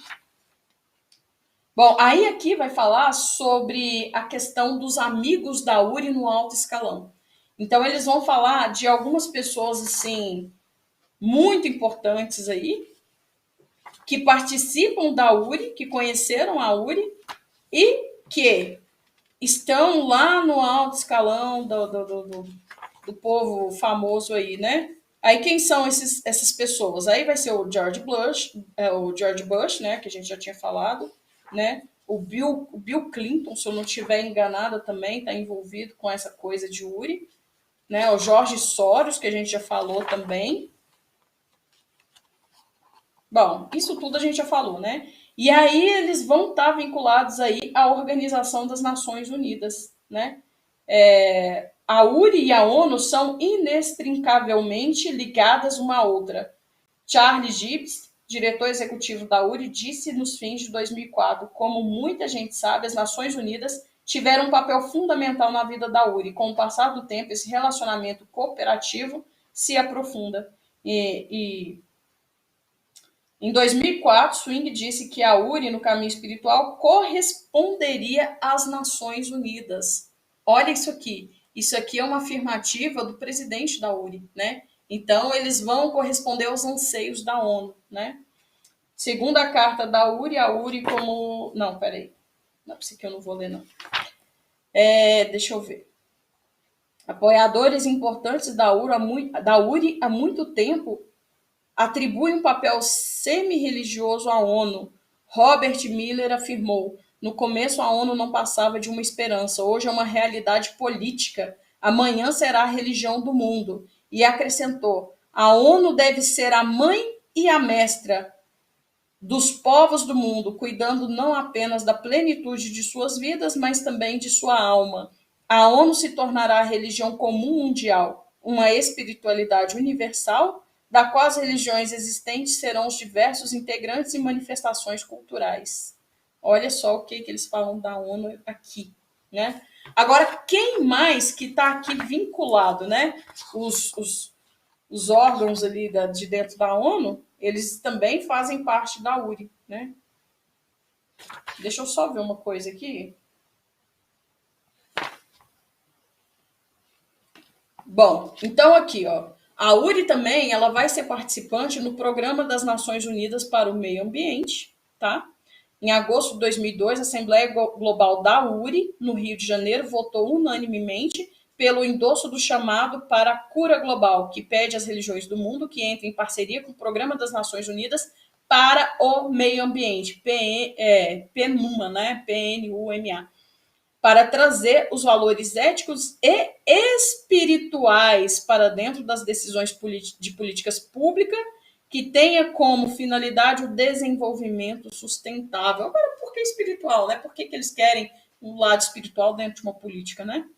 S1: Bom, aí aqui vai falar sobre a questão dos amigos da URI no alto escalão. Então, eles vão falar de algumas pessoas, assim, muito importantes aí, que participam da URI, que conheceram a URI e que estão lá no alto escalão do povo famoso aí, né? Aí quem são essas pessoas? Aí vai ser o George Bush, né? Que a gente já tinha falado, né? O Bill Clinton, se eu não estiver enganada, também está envolvido com essa coisa de URI, né? O Jorge Soros, que a gente já falou também. Bom, isso tudo a gente já falou, né? E aí eles vão estar vinculados aí à Organização das Nações Unidas, né? A URI e a ONU são inextricavelmente ligadas uma à outra. Charles Gibbs, diretor executivo da URI, disse nos fins de 2004, como muita gente sabe, as Nações Unidas tiveram um papel fundamental na vida da URI. Com o passar do tempo, esse relacionamento cooperativo se aprofunda. Em 2004, Swing disse que a URI, no caminho espiritual, corresponderia às Nações Unidas. Olha isso aqui. Isso aqui é uma afirmativa do presidente da URI, né? Então, eles vão corresponder aos anseios da ONU, né? Segundo a carta da URI, a URI como... Não, peraí. Não, isso aqui eu não vou ler, não. Deixa eu ver. Apoiadores importantes da URI há muito tempo atribui um papel semi-religioso à ONU. Robert Miller afirmou: no começo a ONU não passava de uma esperança, hoje é uma realidade política. Amanhã será a religião do mundo. E acrescentou: a ONU deve ser a mãe e a mestra dos povos do mundo, cuidando não apenas da plenitude de suas vidas, mas também de sua alma. A ONU se tornará a religião comum mundial, uma espiritualidade universal, da qual as religiões existentes serão os diversos integrantes e manifestações culturais. Olha só o que eles falam da ONU aqui, né? Agora, quem mais que está aqui vinculado, né? Os órgãos ali de dentro da ONU, eles também fazem parte da URI, né? Deixa eu só ver uma coisa aqui. Bom, então aqui, ó, a URI também, ela vai ser participante no Programa das Nações Unidas para o Meio Ambiente, tá? Em agosto de 2002, a Assembleia Global da URI, no Rio de Janeiro, votou unanimemente pelo endosso do chamado para a cura global, que pede às religiões do mundo que entrem em parceria com o Programa das Nações Unidas para o Meio Ambiente, PNUMA, né? PNUMA, para trazer os valores éticos e espirituais para dentro das decisões de políticas públicas que tenha como finalidade o desenvolvimento sustentável. Agora, por que espiritual, né? Por que eles querem um lado espiritual dentro de uma política, né?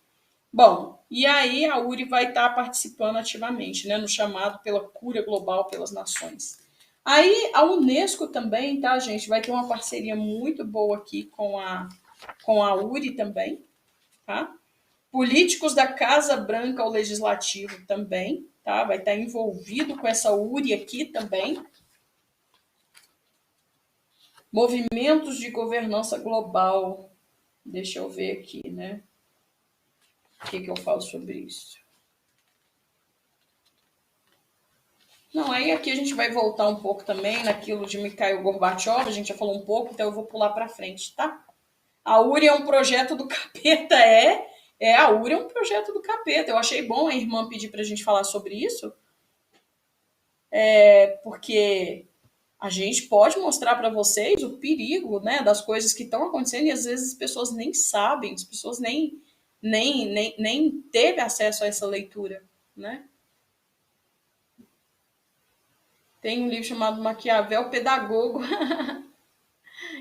S1: Bom, e aí a URI vai estar participando ativamente, né, no chamado pela cura global pelas nações. Aí a Unesco também, tá, gente, vai ter uma parceria muito boa aqui com a URI também, tá? Políticos da Casa Branca ao Legislativo também, tá? Vai estar envolvido com essa URI aqui também. Movimentos de governança global. Deixa eu ver aqui, né? O que eu falo sobre isso? Não, aí aqui a gente vai voltar um pouco também naquilo de Mikhail Gorbachev, a gente já falou um pouco, então eu vou pular para frente, tá? A URI é um projeto do capeta, a URI é um projeto do capeta. Eu achei bom a irmã pedir pra gente falar sobre isso, porque a gente pode mostrar para vocês o perigo, né, das coisas que estão acontecendo e às vezes as pessoas nem sabem, as pessoas nem teve acesso a essa leitura, né? Tem um livro chamado Maquiavel Pedagogo.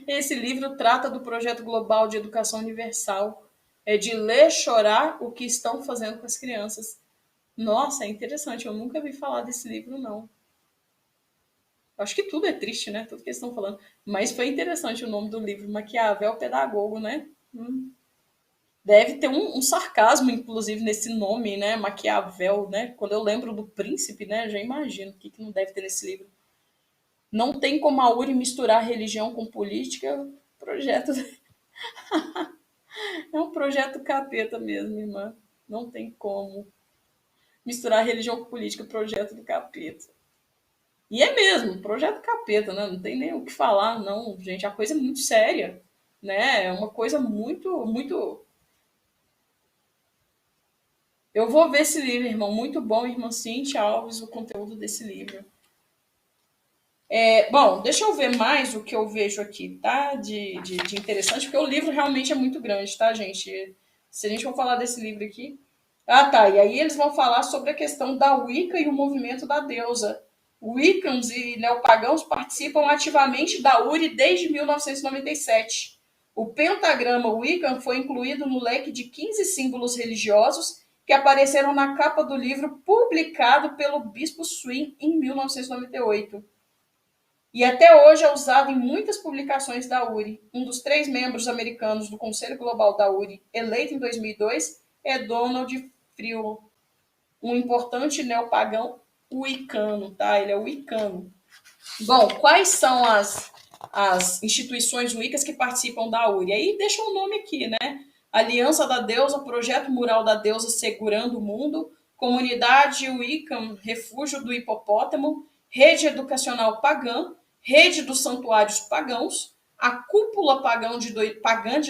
S1: Esse livro trata do projeto global de educação universal, é de ler, chorar o que estão fazendo com as crianças. Nossa, é interessante, eu nunca vi falar desse livro, não. Acho que tudo é triste, né? Tudo que eles estão falando. Mas foi interessante o nome do livro, Maquiavel Pedagogo, né? Deve ter um sarcasmo, inclusive, nesse nome, né? Maquiavel, né? Quando eu lembro do príncipe, né? Já imagino o que não deve ter nesse livro. Não tem como a URI misturar religião com política, Projeto é um projeto capeta mesmo, irmã. Não tem como misturar religião com política, projeto do capeta. E é mesmo, projeto capeta, né? Não tem nem o que falar, não, gente. A coisa é muito séria, né? É uma coisa muito, muito. Eu vou ver esse livro, irmão. Muito bom, irmã Cintia Alves, o conteúdo desse livro. Bom, deixa eu ver mais o que eu vejo aqui, tá? De interessante, porque o livro realmente é muito grande, tá, gente? Se a gente for falar desse livro aqui. Ah, tá. E aí eles vão falar sobre a questão da Wicca e o movimento da deusa. Wiccans e neopagãos participam ativamente da URI desde 1997. O pentagrama Wiccan foi incluído no leque de 15 símbolos religiosos que apareceram na capa do livro publicado pelo Bispo Swing em 1998. E até hoje é usado em muitas publicações da URI. Um dos 3 membros americanos do Conselho Global da URI, eleito em 2002, é Donald Friel, um importante neopagão wicano, tá? Ele é wicano. Bom, quais são as instituições wiccas que participam da URI? Aí deixa o nome aqui, né? Aliança da Deusa, Projeto Mural da Deusa Segurando o Mundo, Comunidade Wiccan, Refúgio do Hipopótamo, Rede Educacional Pagã, Rede dos Santuários Pagãos, a Cúpula Pagã de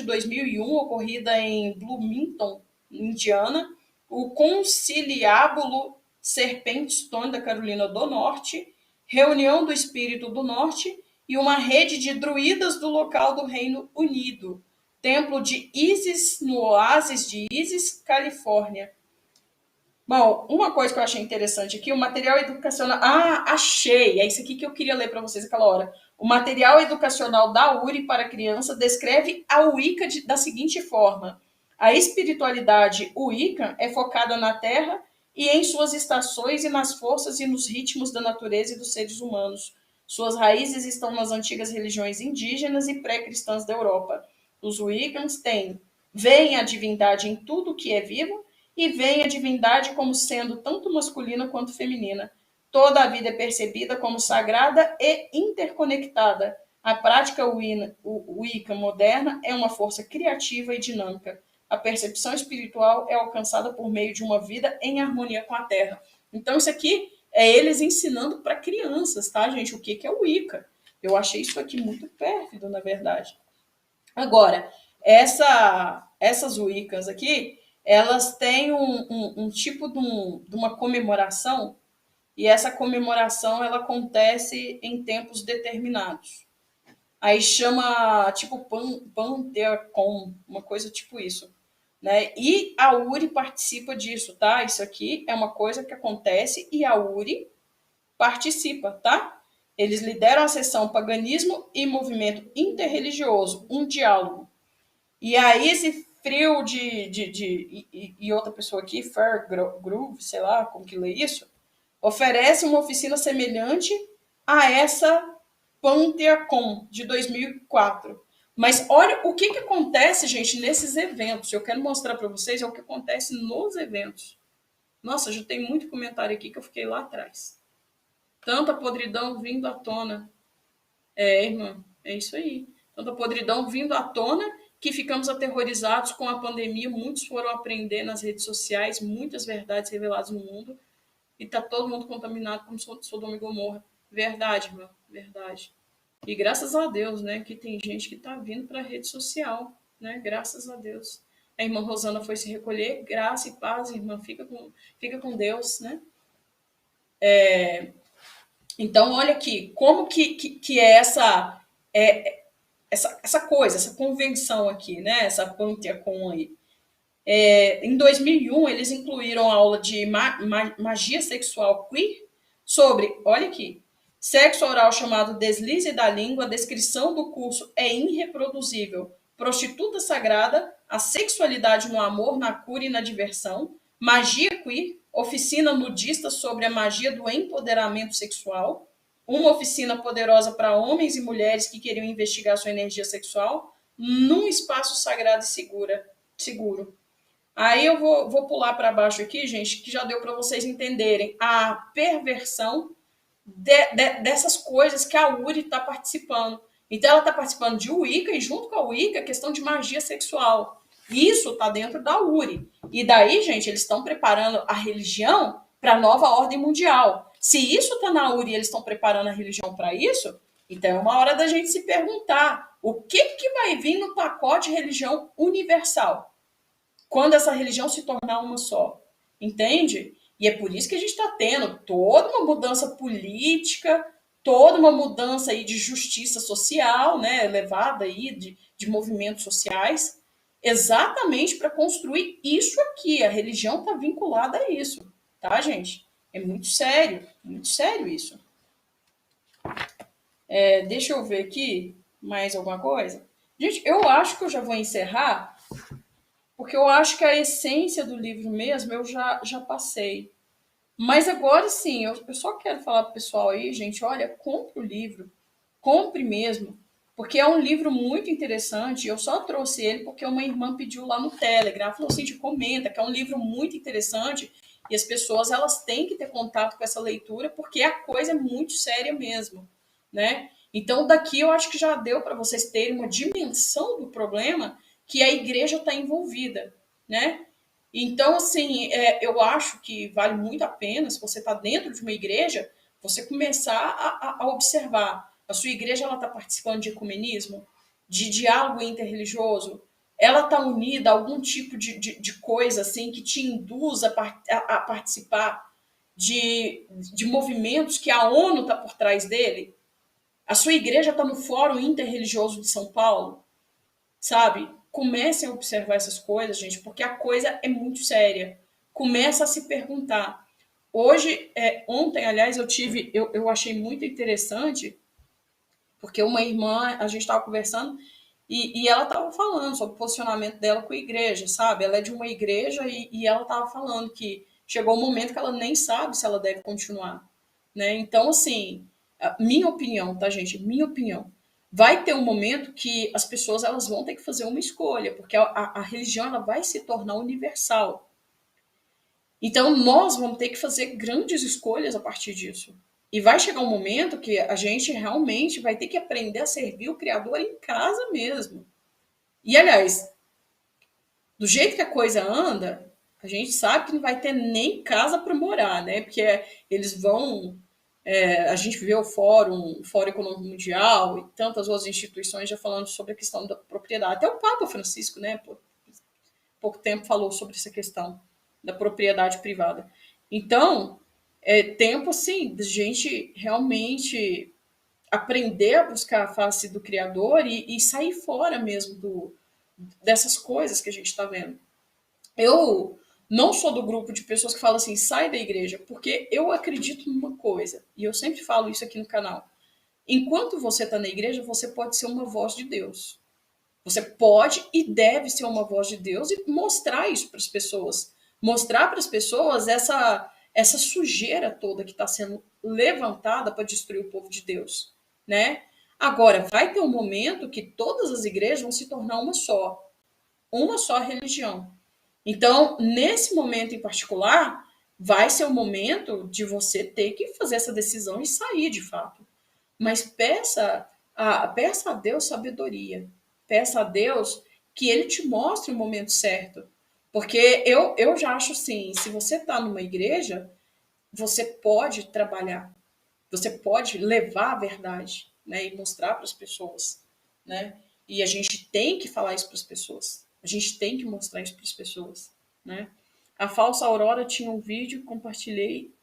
S1: 2001, ocorrida em Bloomington, Indiana, o Conciliábulo Serpent Stone da Carolina do Norte, Reunião do Espírito do Norte e uma rede de druidas do local do Reino Unido, Templo de Isis no Oásis de Isis, Califórnia. Bom, uma coisa que eu achei interessante aqui, o material educacional. Ah, achei! É isso aqui que eu queria ler para vocês aquela hora. O material educacional da URI para criança descreve a Wicca da seguinte forma: a espiritualidade Wiccan é focada na Terra e em suas estações e nas forças e nos ritmos da natureza e dos seres humanos. Suas raízes estão nas antigas religiões indígenas e pré-cristãs da Europa. Os Wiccans veem a divindade em tudo que é vivo e veem a divindade como sendo tanto masculina quanto feminina. Toda a vida é percebida como sagrada e interconectada. A prática Wicca moderna é uma força criativa e dinâmica. A percepção espiritual é alcançada por meio de uma vida em harmonia com a Terra. Então, isso aqui é eles ensinando para crianças, tá, gente? O que é o Wicca? Eu achei isso aqui muito pérfido, na verdade. Agora, essas Wiccas aqui, elas têm um tipo de uma comemoração, e essa comemoração ela acontece em tempos determinados. Aí chama tipo Pantheacon, uma coisa tipo isso. Né? E a URI participa disso, tá? Isso aqui é uma coisa que acontece e a URI participa, tá? Eles lideram a sessão Paganismo e Movimento Interreligioso, um diálogo. E aí esse frio e outra pessoa aqui, Fair Groove, sei lá como que lê isso, oferece uma oficina semelhante a essa Pantheacon de 2004. Mas olha o que acontece, gente, nesses eventos. Eu quero mostrar para vocês o que acontece nos eventos. Nossa, já tem muito comentário aqui que eu fiquei lá atrás. Tanta podridão vindo à tona. Irmã, é isso aí. Tanta podridão vindo à tona que ficamos aterrorizados com a pandemia. Muitos foram aprender nas redes sociais, muitas verdades reveladas no mundo. E tá todo mundo contaminado como Sodoma e Gomorra. Verdade, irmã, verdade. E graças a Deus, né, que tem gente que tá vindo para a rede social, né? Graças a Deus. A irmã Rosana foi se recolher, graça e paz, irmã, fica com Deus, né? Então, olha aqui, como que é essa coisa, essa convenção aqui, né? Essa Pantheacon aí. Em 2001, eles incluíram a aula de magia sexual queer sobre, olha aqui, sexo oral chamado deslize da língua, a descrição do curso é irreproduzível, prostituta sagrada, a sexualidade no amor, na cura e na diversão, magia queer, oficina nudista sobre a magia do empoderamento sexual, uma oficina poderosa para homens e mulheres que queriam investigar sua energia sexual num espaço sagrado e seguro. Aí eu vou pular para baixo aqui, gente, que já deu para vocês entenderem a perversão dessas coisas que a URI está participando. Então ela está participando de Wicca e junto com a Wicca a questão de magia sexual. Isso está dentro da URI. E daí, gente, eles estão preparando a religião para a nova ordem mundial. Se isso está na URI e eles estão preparando a religião para isso, então é uma hora da gente se perguntar o que vai vir no pacote de religião universal quando essa religião se tornar uma só. Entende? E é por isso que a gente está tendo toda uma mudança política, toda uma mudança aí de justiça social, né, levada aí de movimentos sociais, exatamente para construir isso aqui. A religião está vinculada a isso, tá, gente? É muito sério isso. Deixa eu ver aqui mais alguma coisa. Gente, eu acho que eu já vou encerrar, porque eu acho que a essência do livro mesmo eu já passei. Mas agora sim, eu só quero falar pro pessoal aí, gente, olha, compre o livro, compre mesmo, porque é um livro muito interessante. Eu só trouxe ele porque uma irmã pediu lá no Telegram, falou assim, comenta, que é um livro muito interessante e as pessoas elas têm que ter contato com essa leitura porque a coisa é muito séria mesmo, né? Então daqui eu acho que já deu para vocês terem uma dimensão do problema que a igreja está envolvida, né? Então, assim, eu acho que vale muito a pena, se você está dentro de uma igreja, você começar a observar. A sua igreja está participando de ecumenismo, de diálogo interreligioso? Ela está unida a algum tipo de coisa assim que te induz a participar de movimentos que a ONU está por trás dele? A sua igreja está no Fórum Interreligioso de São Paulo? Sabe? Comecem a observar essas coisas, gente, porque a coisa é muito séria. Começa a se perguntar. Hoje, ontem, aliás, eu achei muito interessante, porque uma irmã, a gente estava conversando, e ela estava falando sobre o posicionamento dela com a igreja, sabe? Ela é de uma igreja e ela estava falando que chegou um momento que ela nem sabe se ela deve continuar, né? Então, assim, minha opinião, tá, gente? Minha opinião. Vai ter um momento que as pessoas elas vão ter que fazer uma escolha, porque a religião ela vai se tornar universal. Então, nós vamos ter que fazer grandes escolhas a partir disso. E vai chegar um momento que a gente realmente vai ter que aprender a servir o Criador em casa mesmo. E, aliás, do jeito que a coisa anda, a gente sabe que não vai ter nem casa para morar, né? Porque eles vão. A gente vê o Fórum Econômico Mundial e tantas outras instituições já falando sobre a questão da propriedade. Até o Papa Francisco, né, por pouco tempo falou sobre essa questão da propriedade privada. Então, é tempo, assim, de gente realmente aprender a buscar a face do Criador e sair fora mesmo dessas coisas que a gente está vendo. Eu não sou do grupo de pessoas que falam assim, sai da igreja, porque eu acredito numa coisa, e eu sempre falo isso aqui no canal. Enquanto você está na igreja, você pode ser uma voz de Deus. Você pode e deve ser uma voz de Deus e mostrar isso para as pessoas. Mostrar para as pessoas essa sujeira toda que está sendo levantada para destruir o povo de Deus, né? Agora, vai ter um momento que todas as igrejas vão se tornar uma só religião. Então, nesse momento em particular, vai ser o momento de você ter que fazer essa decisão e sair de fato. Mas peça a Deus sabedoria. Peça a Deus que ele te mostre o momento certo. Porque eu já acho assim, se você está numa igreja, você pode trabalhar, você pode levar a verdade, né, e mostrar para as pessoas, né? E a gente tem que falar isso para as pessoas. A gente tem que mostrar isso para as pessoas, né? A falsa Aurora tinha um vídeo, compartilhei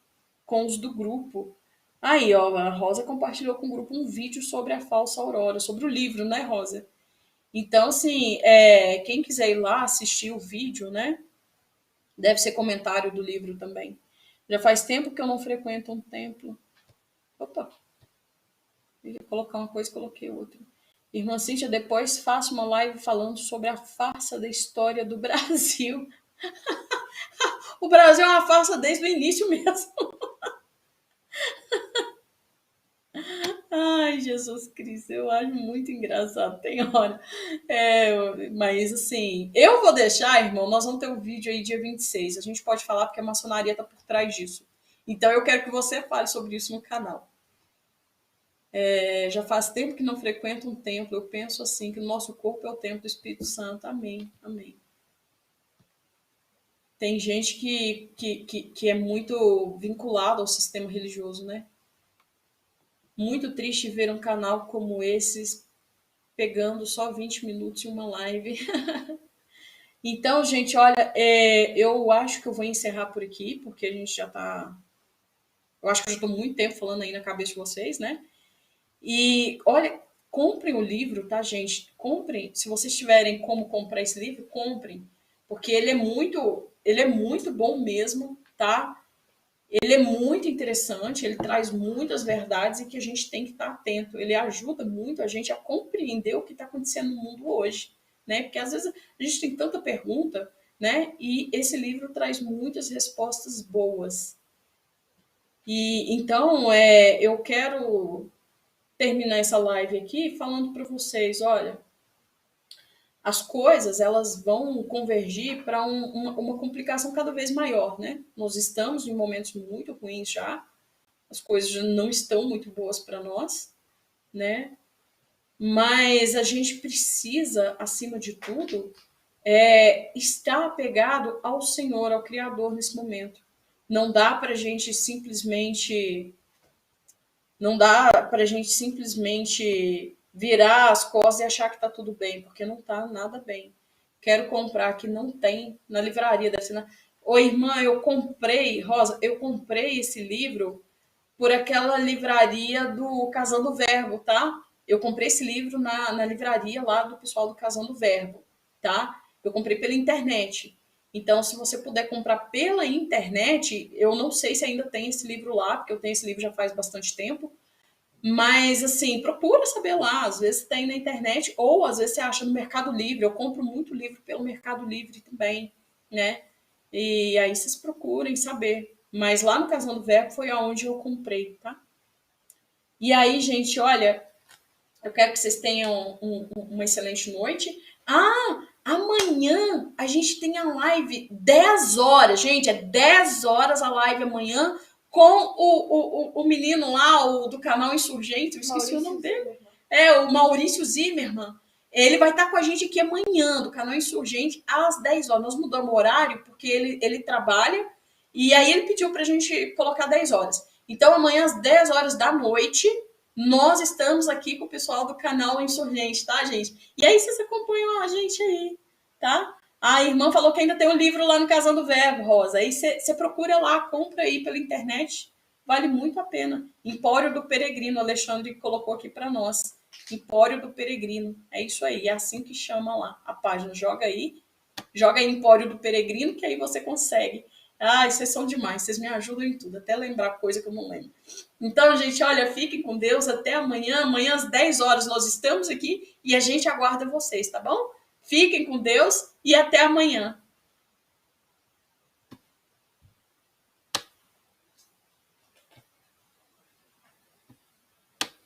S1: com os do grupo. Aí, ó, a Rosa compartilhou com o grupo um vídeo sobre a falsa Aurora, sobre o livro, né, Rosa? Então, assim, quem quiser ir lá assistir o vídeo, né? Deve ser comentário do livro também. Já faz tempo que eu não frequento um templo. Opa, eu ia colocar uma coisa, coloquei outra. Irmã Cíntia, depois faça uma live falando sobre a farsa da história do Brasil. O Brasil é uma farsa desde o início mesmo. Ai, Jesus Cristo, eu acho muito engraçado, tem hora. Mas assim, eu vou deixar, irmão, nós vamos ter um vídeo aí dia 26. A gente pode falar porque a maçonaria tá por trás disso. Então eu quero que você fale sobre isso no canal. Já faz tempo que não frequento um templo. Eu penso assim, que o nosso corpo é o templo do Espírito Santo. Amém, amém. Tem gente que é muito vinculado ao sistema religioso, né? Muito triste ver um canal como esse pegando só 20 minutos em uma live. Então, gente, olha, eu acho que eu vou encerrar por aqui, porque a gente já tá. Eu acho que eu já estou muito tempo falando aí na cabeça de vocês, né? E olha, comprem o livro, tá, gente? Comprem. Se vocês tiverem como comprar esse livro, comprem. Porque ele é muito bom mesmo, tá? Ele é muito interessante, ele traz muitas verdades e que a gente tem que estar atento. Ele ajuda muito a gente a compreender o que está acontecendo no mundo hoje, né? Porque às vezes a gente tem tanta pergunta, né? E esse livro traz muitas respostas boas. E então, eu quero terminar essa live aqui falando para vocês, olha, as coisas elas vão convergir para uma complicação cada vez maior, né? Nós estamos em momentos muito ruins já, as coisas já não estão muito boas para nós, né? Mas a gente precisa, acima de tudo, estar apegado ao Senhor, ao Criador nesse momento. Não dá para a gente simplesmente Não dá para a gente simplesmente virar as costas e achar que está tudo bem, porque não está nada bem. Quero comprar que não tem na livraria da Sina. Oi, irmã, eu comprei, Rosa, eu comprei esse livro por aquela livraria do Casando Verbo, tá? Eu comprei esse livro na livraria lá do pessoal do Casando Verbo, tá? Eu comprei pela internet. Então, se você puder comprar pela internet, eu não sei se ainda tem esse livro lá, porque eu tenho esse livro já faz bastante tempo, mas, assim, procura saber lá. Às vezes tem na internet, ou às vezes você acha no Mercado Livre. Eu compro muito livro pelo Mercado Livre também, né? E aí vocês procurem saber. Mas lá no Casão do Verbo foi aonde eu comprei, tá? E aí, gente, olha, eu quero que vocês tenham uma excelente noite. Ah, amanhã a gente tem a live 10 horas, gente, é 10 horas a live amanhã com o menino lá, o do canal Insurgente, eu esqueci o nome dele. O Maurício Zimmermann. Ele vai estar com a gente aqui amanhã, do canal Insurgente, às 10 horas. Nós mudamos o horário porque ele trabalha e aí ele pediu para a gente colocar 10 horas. Então, amanhã, às 10 horas da noite, nós estamos aqui com o pessoal do canal Insurgente, tá, gente? E aí vocês acompanham a gente aí, tá? A irmã falou que ainda tem um livro lá no Casão do Verbo, Rosa. Aí você procura lá, compra aí pela internet. Vale muito a pena. Empório do Peregrino, Alexandre colocou aqui para nós. Empório do Peregrino. É isso aí, é assim que chama lá a página. Joga aí Empório do Peregrino, que aí você consegue. Ai, vocês são demais, vocês me ajudam em tudo, até lembrar coisa que eu não lembro. Então, gente, olha, fiquem com Deus, até amanhã. Amanhã às 10 horas nós estamos aqui e a gente aguarda vocês, tá bom? Fiquem com Deus e até amanhã.